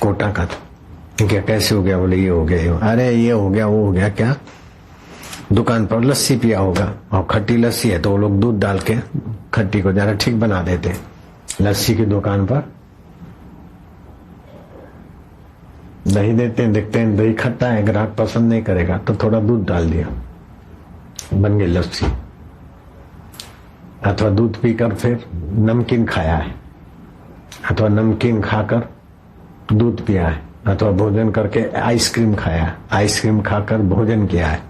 कोटा का था। क्या कैसे हो गया? बोले ये हो गया। अरे ये हो गया वो हो गया। क्या? दुकान पर लस्सी पिया होगा और खट्टी लस्सी है तो वो लोग दूध डाल के खट्टी को जरा ठीक बना देते। लस्सी की दुकान पर दही देते हैं, देखते हैं दही खट्टा है, ग्राहक पसंद नहीं करेगा तो थोड़ा दूध डाल दिया, बन गई लस्सी। अथवा दूध पीकर फिर नमकीन खाया है, अथवा नमकीन खाकर दूध पिया है, अथवा भोजन करके आइसक्रीम खाया है, आइसक्रीम खाकर भोजन किया है,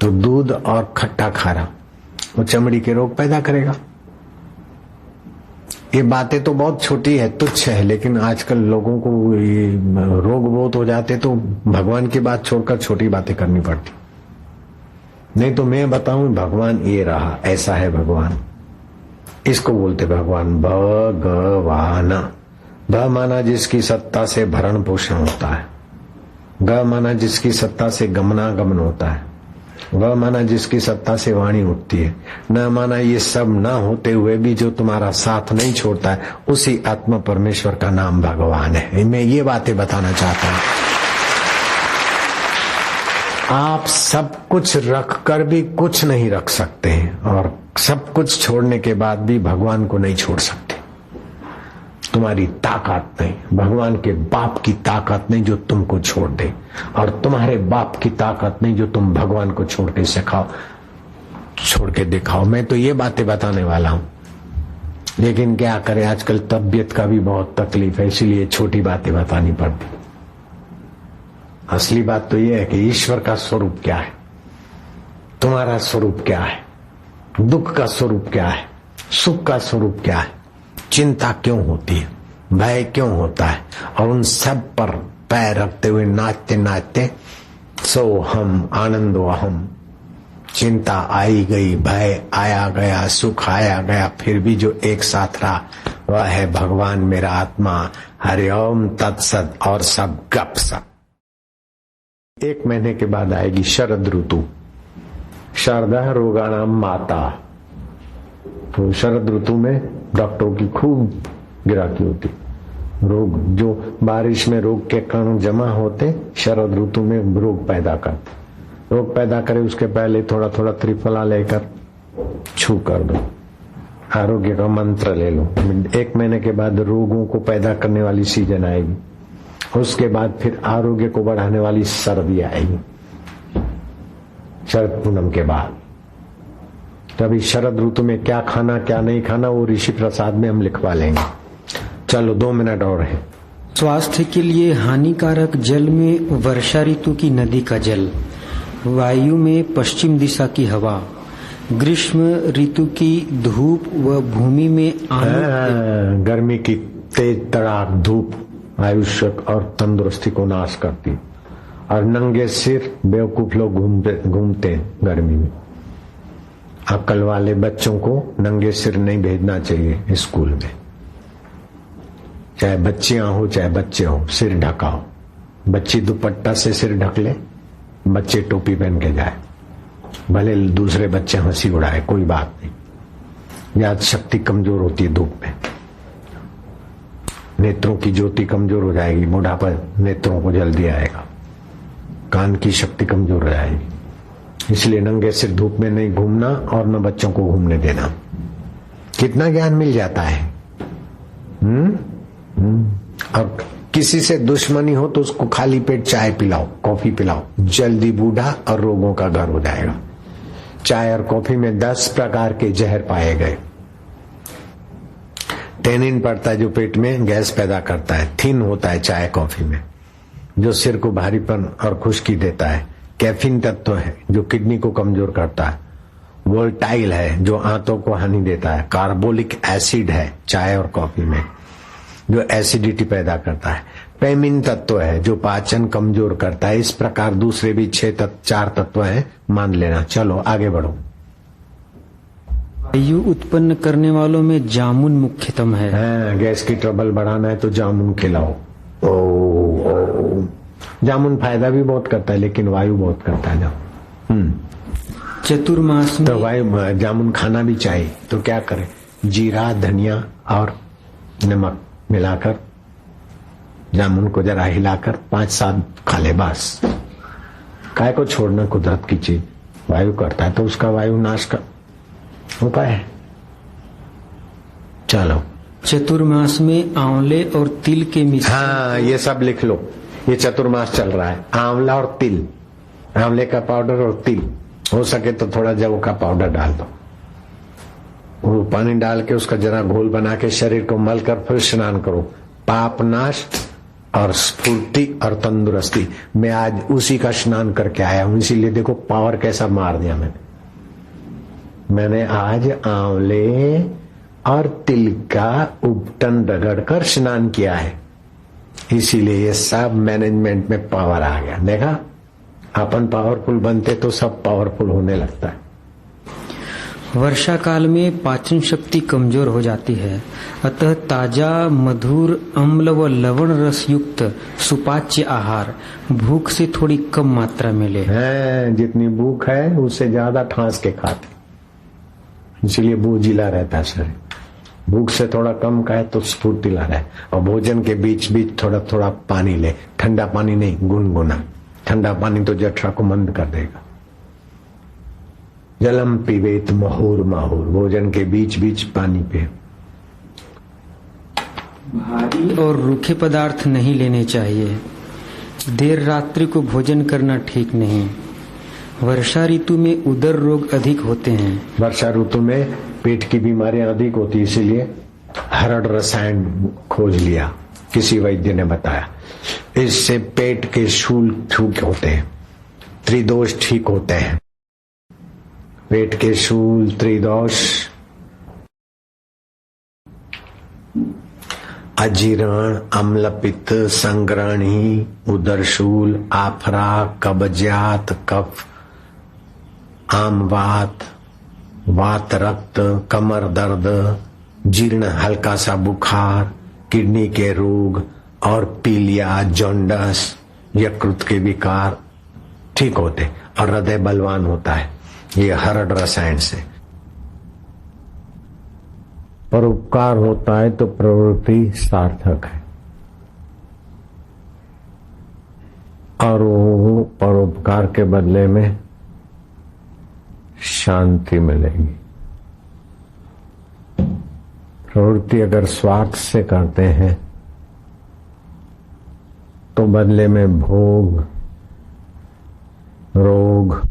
तो दूध और खट्टा खाना वो चमड़ी के रोग पैदा करेगा। ये बातें तो बहुत छोटी है, तुच्छ है, लेकिन आजकल लोगों को ये रोग बहुत हो जाते तो भगवान की बात छोड़कर छोटी बातें करनी पड़ती। नहीं तो मैं बताऊं भगवान ये रहा, ऐसा है भगवान, इसको बोलते भगवान। भगवान, भ माना जिसकी सत्ता से भरण पोषण होता है, ग माना जिसकी सत्ता से गमनागमन होता है, व माना जिसकी सत्ता से वाणी उठती है, न माना ये सब न होते हुए भी जो तुम्हारा साथ नहीं छोड़ता है, उसी आत्मा परमेश्वर का नाम भगवान है। मैं ये बातें बताना चाहता हूं। आप सब कुछ रख कर भी कुछ नहीं रख सकते हैं और सब कुछ छोड़ने के बाद भी भगवान को नहीं छोड़ सकते। तुम्हारी ताकत नहीं, भगवान के बाप की ताकत नहीं जो तुमको छोड़ दे, और तुम्हारे बाप की ताकत नहीं जो तुम भगवान को छोड़ के सिखाओ, छोड़ के दिखाओ। मैं तो ये बातें बताने वाला हूं, लेकिन क्या करें, आजकल तबीयत का भी बहुत तकलीफ है, इसीलिए छोटी बातें बतानी पड़ती। असली बात तो यह है कि ईश्वर का स्वरूप क्या है, तुम्हारा स्वरूप क्या है, दुख का स्वरूप क्या है, सुख का स्वरूप क्या है, चिंता क्यों होती है, भय क्यों होता है, और उन सब पर पैर रखते हुए नाचते नाचते सो हम आनंदो अहम। चिंता आई गई, भय आया गया, सुख आया गया, फिर भी जो एक साथ रहा वह है भगवान मेरा आत्मा। हरिओम तत्सत, और सब गप सप। 1 महीने के बाद आएगी शरद ऋतु, शारदा रोगाणाम माता। तो शरद ऋतु में डॉक्टरों की खूब गिराकी होती। रोग जो बारिश में रोग के कण जमा होते, शरद ऋतु में रोग पैदा करते। रोग पैदा करे उसके पहले थोड़ा थोड़ा त्रिफला लेकर छू कर दो, आरोग्य का मंत्र ले लो। 1 महीने के बाद रोगों को पैदा करने वाली सीजन आएगी, उसके बाद फिर आरोग्य को बढ़ाने वाली सर्दी आएगी, शरद पूनम के बाद। तो अभी शरद ऋतु में क्या खाना क्या नहीं खाना वो ऋषि प्रसाद में हम लिखवा लेंगे। चलो 2 मिनट और है। स्वास्थ्य के लिए हानिकारक जल में वर्षा ऋतु की नदी का जल, वायु में पश्चिम दिशा की हवा, ग्रीष्म ऋतु की धूप व भूमि में गर्मी की तेज तड़ाक धूप आयुष्य और तंदुरुस्ती को नाश करती, और नंगे सिर बेवकूफ लोग घूमते गर्मी में। अक्ल वाले बच्चों को नंगे सिर नहीं भेजना चाहिए स्कूल में, चाहे बच्चियां हो चाहे बच्चे हो, सिर ढका हो। बच्ची दुपट्टा से सिर ढक ले, बच्चे टोपी पहन के जाए, भले दूसरे बच्चे हंसी उड़ाए, कोई बात नहीं। याद शक्ति कमजोर होती है धूप में, नेत्रों की ज्योति कमजोर हो जाएगी, बुढ़ापा नेत्रों को जल्दी आएगा, कान की शक्ति कमजोर हो जाएगी। इसलिए नंगे सिर धूप में नहीं घूमना और न बच्चों को घूमने देना। कितना ज्ञान मिल जाता है। और किसी से दुश्मनी हो तो उसको खाली पेट चाय पिलाओ, कॉफी पिलाओ, जल्दी बूढ़ा और रोगों का घर हो जाएगा। चाय और कॉफी में 10 प्रकार के जहर पाए गए। टेनिन पड़ता है जो पेट में गैस पैदा करता है, थिन होता है चाय कॉफी में, जो सिर को भारीपन और खुश्की देता है। कैफीन तत्व है जो किडनी को कमजोर करता है। वोल्टाइल है जो आंतों को हानि देता है। कार्बोलिक एसिड है चाय और कॉफी में जो एसिडिटी पैदा करता है। पेमिन तत्व है जो पाचन कमजोर करता है। इस प्रकार दूसरे भी 4 तत्व हैं, मान लेना। चलो आगे बढ़ो। वायु उत्पन्न करने वालों में जामुन मुख्यतम है। गैस की ट्रबल बढ़ाना है तो जामुन खिलाओ। जामुन फायदा भी बहुत करता है लेकिन वायु बहुत करता है। चतुर्मास में तो वायु जामुन खाना भी चाहिए। तो क्या करें, जीरा धनिया और नमक मिलाकर जामुन को जरा हिलाकर 5-7 खा ले बस। काय को छोड़ना, कुदरत की चीज वायु करता है तो उसका वायु नाश का उपाय है। चलो चतुर्मास में आंवले और तिल के मिश्रण। ये सब लिख लो, ये चतुर्मास चल रहा है। आंवला और तिल, आंवले का पाउडर और तिल, हो सके तो थोड़ा जव का पाउडर डाल दो। वो पानी डाल के उसका जरा घोल बना के शरीर को मल कर फिर स्नान करो। पाप नाश और स्फूर्ति और तंदुरुस्ती। मैं आज उसी का स्नान करके आया हूं, इसीलिए देखो पावर कैसा मार दिया मैंने आज आंवले और तिल का उपटन रगड़कर स्नान किया है, इसीलिए ये सब मैनेजमेंट में पावर आ गया। देखा, अपन पावरफुल बनते तो सब पावरफुल होने लगता है। वर्षा काल में पाचन शक्ति कमजोर हो जाती है, अतः ताजा मधुर अम्ल व लवण रस युक्त सुपाच्य आहार भूख से थोड़ी कम मात्रा में ले। जितनी भूख है उससे ज्यादा ठांस के खाते, इसलिए बूझिला रहता है शरीर। भूख से थोड़ा कम खाए तो स्फूर्तिला रहे। और भोजन के बीच बीच थोड़ा थोड़ा पानी ले, ठंडा पानी नहीं, गुनगुना। ठंडा पानी तो जठरा को मंद कर देगा। जलम पीवेत महुर माहुर, भोजन के बीच बीच पानी पे। भारी और रूखे पदार्थ नहीं लेने चाहिए। देर रात्रि को भोजन करना ठीक नहीं। वर्षा ऋतु में उदर रोग अधिक होते हैं। वर्षा ऋतु में पेट की बीमारियां अधिक होती, इसीलिए हरड़ रसायन खोज लिया, किसी वैद्य ने बताया। इससे पेट के शूल ठीक होते हैं, त्रिदोष ठीक होते हैं। पेट के शूल, त्रिदोष, अजीर्ण, अम्लपित्त, संग्रहणी, उदरशूल, आफरा, कब्जियत, कफ, आमवात, वात रक्त, कमर दर्द, जीर्ण हल्का सा बुखार, किडनी के रोग और पीलिया, जॉन्डस, यकृत के विकार ठीक होते। और हृदय बलवान होता है ये हरड़ रसायन से। परोपकार होता है तो प्रवृत्ति सार्थक है, और वो परोपकार के बदले में शांति मिलेगी। प्रवृत्ति अगर स्वार्थ से करते हैं तो बदले में भोग, रोग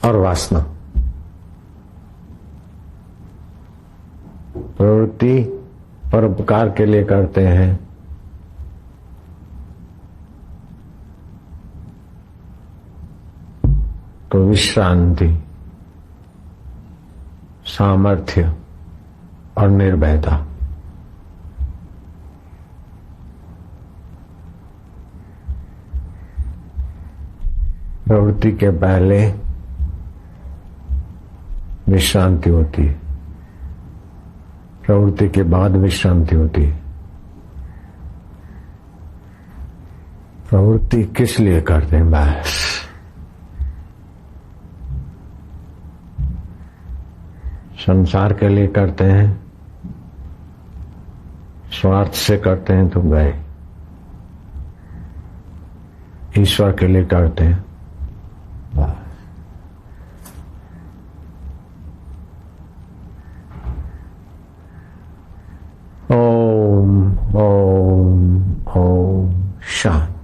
और वासना। प्रवृत्ति परोपकार के लिए करते हैं, तो विश्रांति, सामर्थ्य और निर्भयता। प्रवृत्ति के पहले विश्रांति होती है, प्रवृत्ति के बाद विश्रांति होती है। प्रवृत्ति किस लिए करते हैं? बस संसार के लिए करते हैं, स्वार्थ से करते हैं तो गए। ईश्वर के लिए करते हैं, बस। ओम ओम ओम शांति।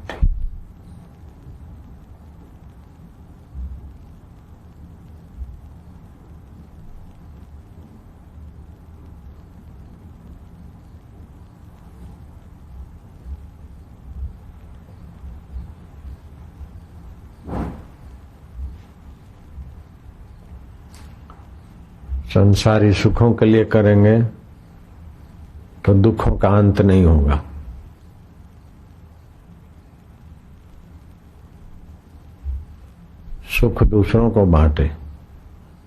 संसारी सुखों के लिए करेंगे तो दुखों का अंत नहीं होगा। सुख दूसरों को बांटे।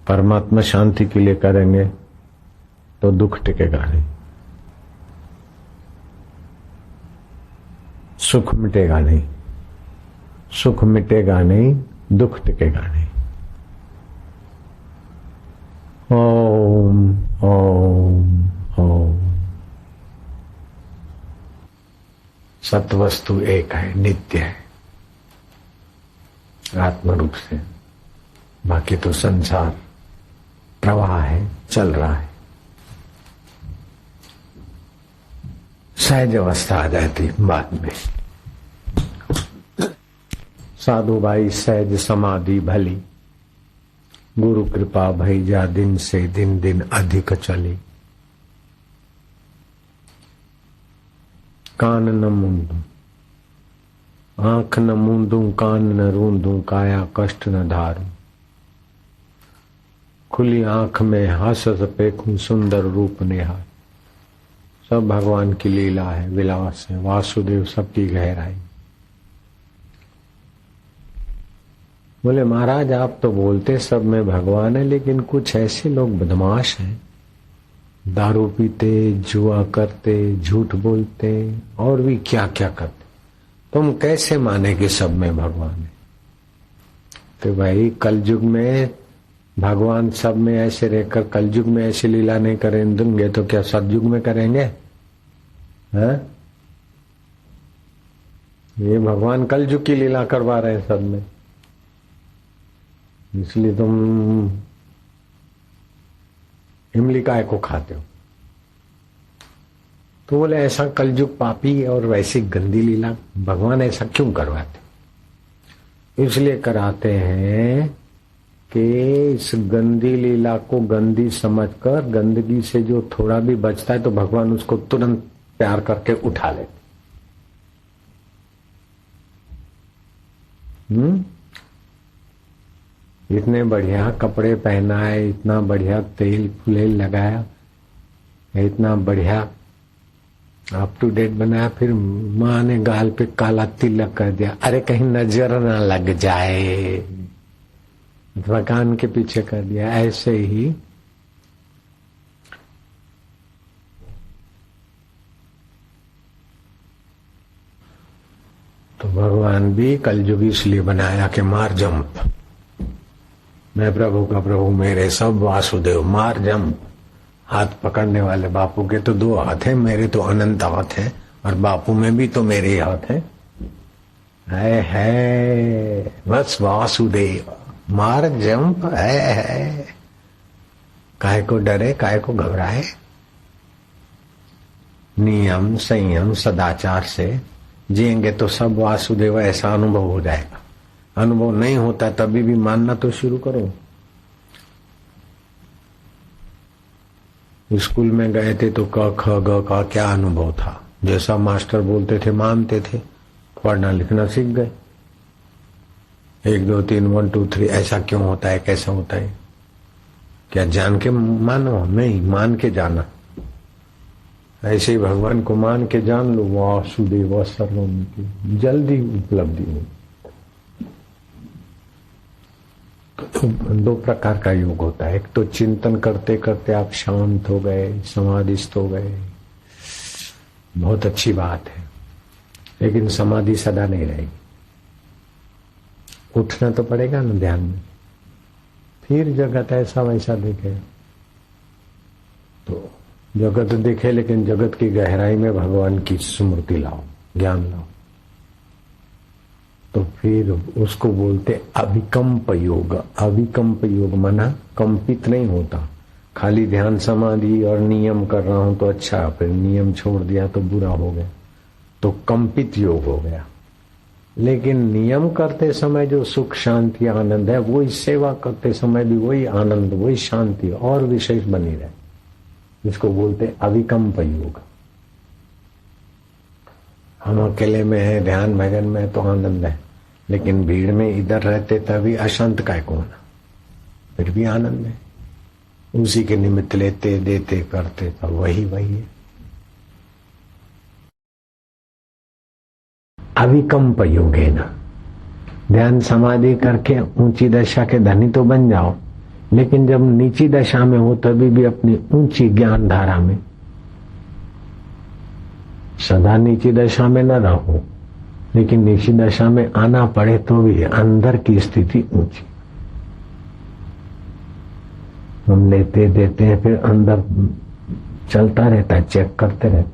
परमात्मा शांति के लिए करेंगे तो दुख टिकेगा नहीं, सुख मिटेगा नहीं, सुख मिटेगा नहीं, दुख टिकेगा नहीं। ओम ओम ओम। सत्वस्तु एक है, नित्य है आत्म रूप से, बाकी तो संसार प्रवाह है, चल रहा है। सहज अवस्था आ जाती बाद में। साधु भाई सहज समाधि भली, गुरु कृपा भई जा दिन से दिन दिन अधिक चली। कान न मूंदू, आंख न मूंदू, कान न रूंदू, काया कष्ट न धारू। खुली आंख में हासत पेखूं, सुंदर रूप निहार। सब भगवान की लीला है, विलास है, वासुदेव सबकी गहराई। बोले महाराज आप तो बोलते सब में भगवान है, लेकिन कुछ ऐसे लोग बदमाश हैं, दारू पीते, जुआ करते, झूठ बोलते और भी क्या क्या करते। तुम कैसे माने कि सब में भगवान है? तो भाई कलयुग में भगवान सब में ऐसे रहकर कलयुग में ऐसी लीला नहीं करेंगे तो क्या सतयुग में करेंगे? हैं? ये भगवान कलयुग की लीला करवा रहे हैं सब में, इसलिए तुम इमली काय को खाते हो। तो बोले ऐसा कलयुग पापी और वैसी गंदी लीला भगवान ऐसा क्यों करवाते? इसलिए कराते हैं कि इस गंदी लीला को गंदी समझकर गंदगी से जो थोड़ा भी बचता है तो भगवान उसको तुरंत प्यार करके उठा लेते। इतने बढ़िया कपड़े पहना है, इतना बढ़िया तेल फुलेल लगाया, इतना बढ़िया अप टू डेट बनाया, फिर माँ ने गाल पे काला तिलक कर दिया। अरे कहीं नजर ना लग जाए, कान के पीछे कर दिया। ऐसे ही तो भगवान भी कलयुग इसलिए बनाया कि मार जंप, मैं प्रभु का प्रभु मेरे सब वासुदेव, मार जंप। हाथ पकड़ने वाले बापू के तो 2 हाथ हैं, मेरे तो अनंत हाथ हैं, और बापू में भी तो मेरे ही हाथ हैं। है बस वासुदेव, मार जंप है। काहे को डरे, काहे को घबराए? नियम संयम सदाचार से जिएंगे तो सब वासुदेव ऐसा अनुभव हो जाएगा। अनुभव नहीं होता तभी भी मानना तो शुरू करो। स्कूल में गए थे तो क ख ग का क्या अनुभव था, जैसा मास्टर बोलते थे मानते थे, पढ़ना लिखना सीख गए। 1 2 3 1 2 3 ऐसा क्यों होता है, कैसा होता है, क्या जान के मानो? नहीं, मान के जाना। ऐसे ही भगवान को मान के जान लो, वासुदेव सर्वमिति, जल्दी उपलब्धि हो। तो 2 प्रकार का योग होता है। एक तो चिंतन करते करते आप शांत हो गए, समाधिस्थ हो गए, बहुत अच्छी बात है, लेकिन समाधि सदा नहीं रहेगी। उठना तो पड़ेगा ना ध्यान में, फिर जगत ऐसा वैसा दिखे तो जगत दिखे, लेकिन जगत की गहराई में भगवान की स्मृति लाओ, ज्ञान लाओ, तो फिर उसको बोलते अभिकंप योग। अभिकंप योग माना कंपित नहीं होता। खाली ध्यान समाधि और नियम कर रहा हूं तो अच्छा, फिर नियम छोड़ दिया तो बुरा हो गया, तो कंपित योग हो गया। लेकिन नियम करते समय जो सुख शांति आनंद है, वही सेवा करते समय भी वही आनंद वही शांति और विशेष बनी रहे, इसको बोलते अविकंप योग। हम अकेले में है, ध्यान भजन में तो आनंद है, लेकिन भीड़ में इधर रहते तभी अशांत का कौन, फिर भी आनंद है। उसी के निमित्त लेते देते करते तो वही है। अविकंप योग है ना, ध्यान समाधि करके ऊंची दशा के धनी तो बन जाओ, लेकिन जब नीची दशा में हो तभी भी अपनी ऊंची ज्ञान धारा में, सदा नीची दशा में न रहो, लेकिन नीची दशा में आना पड़े तो भी अंदर की स्थिति ऊंची। हम लेते देते हैं, फिर अंदर चलता रहता है, चेक करते रहते।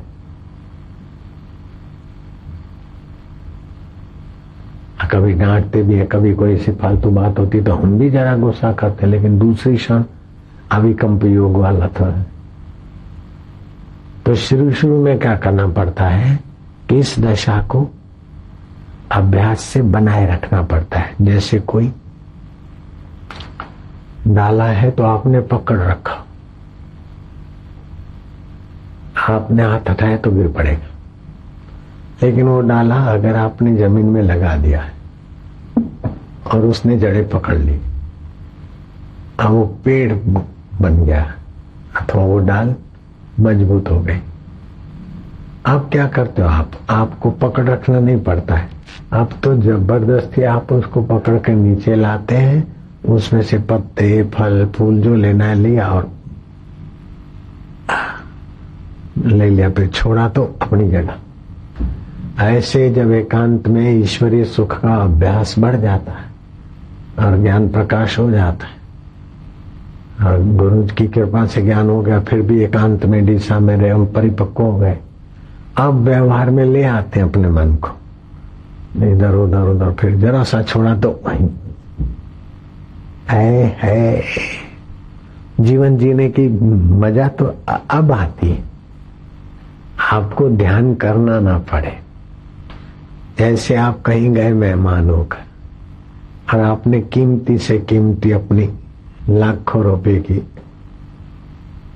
कभी डांटते भी है, कभी कोई ऐसी फालतू बात होती तो हम भी जरा गुस्सा करते, लेकिन दूसरी क्षण अविकंप योग वाला था। तो शुरू में क्या करना पड़ता है कि इस दशा को अभ्यास से बनाए रखना पड़ता है। जैसे कोई डाला है तो आपने पकड़ रखा, आपने हाथ हटाया तो गिर पड़ेगा, लेकिन वो डाला अगर आपने जमीन में लगा दिया है और उसने जड़ें पकड़ ली, अब वो पेड़ बन गया अथवा वो डाल मजबूत हो गई। आप क्या करते हो, आपको पकड़ रखना नहीं पड़ता है, आप तो जबरदस्ती आप उसको पकड़ के नीचे लाते हैं, उसमें से पत्ते फल फूल जो लेना है लिया और ले लिया, फिर छोड़ा तो अपनी जगह। ऐसे जब एकांत में ईश्वरीय सुख का अभ्यास बढ़ जाता है और ज्ञान प्रकाश हो जाता है और गुरु की कृपा से ज्ञान हो गया, फिर भी एकांत में दिशा में रहे, हम परिपक्व हो गए, अब व्यवहार में ले आते हैं अपने मन को, इधर उधर उधर, फिर जरा सा छोड़ा तो वहीं है। जीवन जीने की मजा तो अब आती है, आपको ध्यान करना ना पड़े। जैसे आप कहीं गए मेहमान होकर और आपने कीमती से कीमती अपनी लाखों रुपए की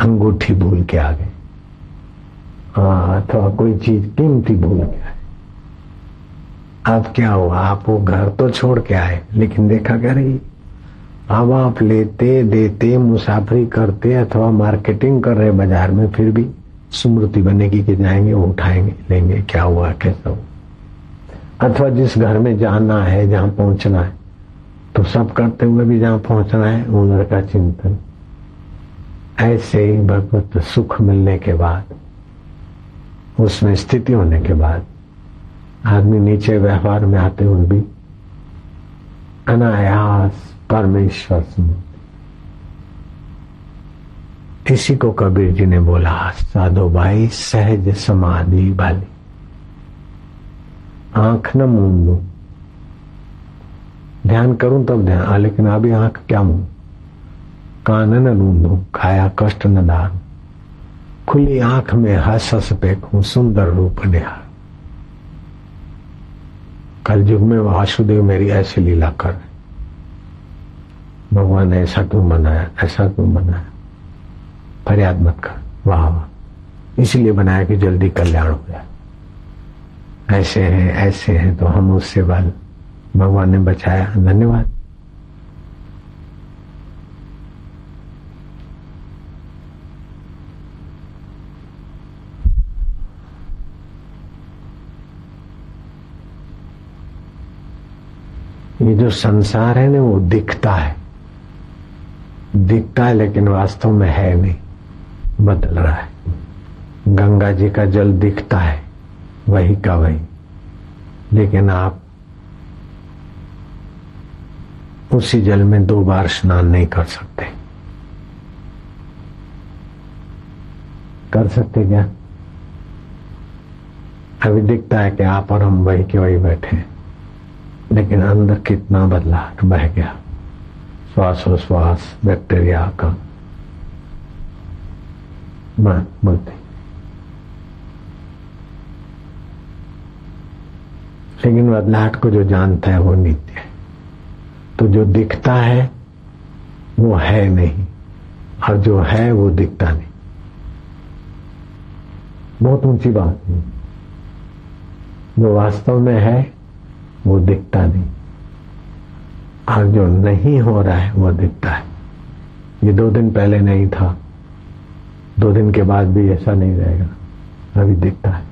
अंगूठी भूल के आ गए, अथवा कोई चीज कीमती भूल के आए, अब क्या हुआ, आप वो घर तो छोड़ के आए, लेकिन देखा क्या रही, अब आप लेते देते मुसाफरी करते अथवा मार्केटिंग कर रहे बाजार में, फिर भी स्मृति बनेगी कि जाएंगे वो उठाएंगे लेंगे, क्या हुआ कैसा हुआ। अथवा जिस घर में जाना है, जहां पहुंचना है, तो सब करते हुए भी जहां पहुंचना है उधर का चिंतन। ऐसे ही भगवत सुख मिलने के बाद, उसमें स्थिति होने के बाद, आदमी नीचे व्यवहार में आते हुए भी अनायास परमेश्वर स्मृति। इसी को कबीर जी ने बोला, साधो भाई सहज समाधि वाली, आंख न मूंदू, ध्यान करूं तब ध्यान, लेकिन अभी आंख क्या मूंद, कान न रूंदू, खाया कष्ट न दान, खुली आंख में हंस हंस पेखूं सुंदर रूप निहार। कल युग में वासुदेव मेरी ऐसी लीला कर, भगवान ने ऐसा क्यों बनाया, ऐसा क्यों बनाया, फरियाद मत कर। वाह वाह, इसलिए बनाया कि जल्दी कल्याण हो जाए। ऐसे हैं तो हम उससे बल भगवान ने बचाया, धन्यवाद। ये जो संसार है ना, वो दिखता है लेकिन वास्तव में है नहीं, बदल रहा है। गंगा जी का जल दिखता है वही का वही, लेकिन आप उसी जल में 2 बार स्नान नहीं कर सकते। कर सकते क्या? अभी दिखता है कि आप और हम वही के वही बैठे हैं, लेकिन अंदर कितना बदलाव बह गया। श्वासोश्वास बैक्टीरिया का बोलते, लेकिन बदलाहट को जो जानता है वो नित्य है। तो जो दिखता है वो है नहीं, और जो है वो दिखता नहीं। बहुत ऊंची बात है। जो वास्तव में है वो दिखता नहीं, और जो नहीं हो रहा है वो दिखता है। ये 2 दिन पहले नहीं था, 2 दिन के बाद भी ऐसा नहीं रहेगा, अभी दिखता है।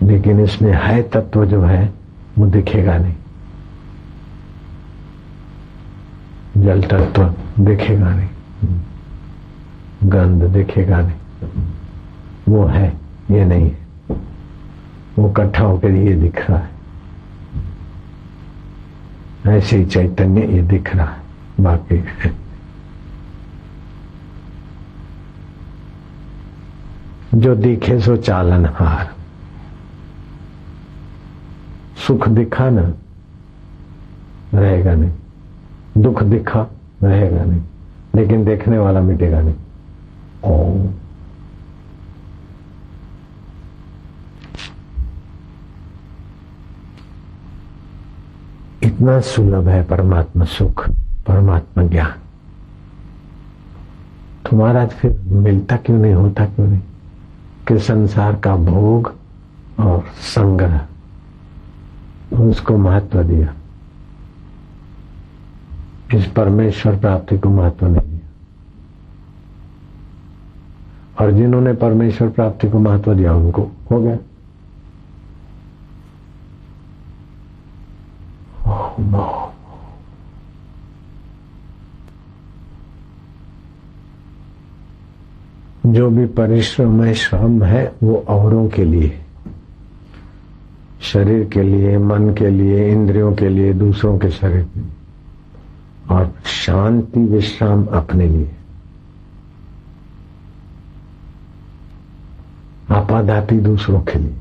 लेकिन इसमें है तत्व जो है वो दिखेगा नहीं, जल तत्व दिखेगा नहीं, गंध दिखेगा नहीं, वो है ये नहीं है। वो इकट्ठा होकर ये दिख रहा है। ऐसे ही चैतन्य ये दिख रहा है, बाकी जो दिखे सो चालनहार। सुख दिखा ना, रहेगा नहीं, दुख दिखा रहेगा नहीं, लेकिन देखने वाला मिटेगा नहीं। ओम। इतना सुलभ है परमात्मा सुख, परमात्मा ज्ञान। तुम्हारा फिर मिलता क्यों नहीं, होता क्यों नहीं? कि संसार का भोग और संग्रह, उसको महत्व दिया, इस परमेश्वर प्राप्ति को महत्व नहीं दिया। और जिन्होंने परमेश्वर प्राप्ति को महत्व दिया उनको हो गया। जो भी परिश्रम है, श्रम है, वो औरों के लिए, शरीर के लिए, मन के लिए, इंद्रियों के लिए, दूसरों के शरीर में, और शांति विश्राम अपने लिए। आपाधापी दूसरों के लिए।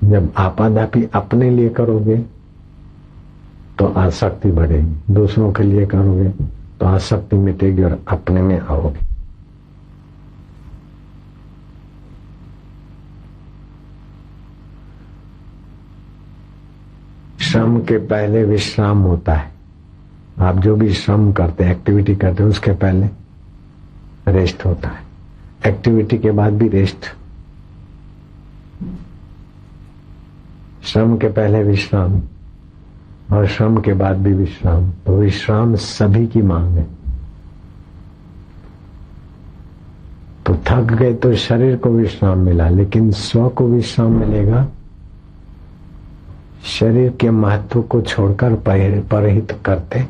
जब आपाधापी अपने लिए करोगे तो आसक्ति बढ़ेगी, दूसरों के लिए करोगे तो आसक्ति मिटेगी और अपने में आओगे। श्रम के पहले विश्राम होता है। आप जो भी श्रम करते हैं, एक्टिविटी करते हैं, उसके पहले रेस्ट होता है, एक्टिविटी के बाद भी रेस्ट। श्रम के पहले विश्राम और श्रम के बाद भी विश्राम। तो विश्राम सभी की मांग है। तो थक गए तो शरीर को विश्राम मिला, लेकिन स्व को विश्राम मिलेगा। शरीर के महत्व को छोड़कर परहित करते,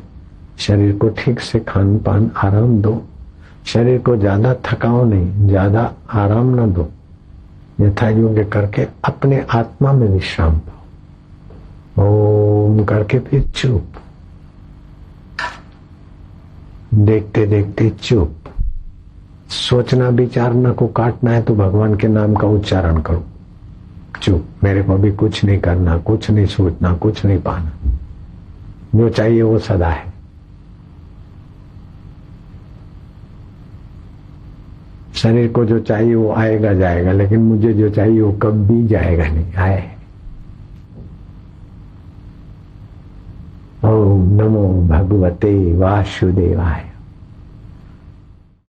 शरीर को ठीक से खान पान आराम दो, शरीर को ज्यादा थकाओ नहीं, ज्यादा आराम न दो, यथा योग्य करके अपने आत्मा में विश्राम पाओ। ओम करके फिर चुप, देखते देखते चुप। सोचना विचारना को काटना है तो भगवान के नाम का उच्चारण करो। चुप, मेरे को भी कुछ नहीं करना, कुछ नहीं सोचना, कुछ नहीं पाना, जो चाहिए वो सदा है। शरीर को जो चाहिए वो आएगा जाएगा, लेकिन मुझे जो चाहिए वो कभी जाएगा नहीं। आए। ओम नमो भगवते वासुदेवाय।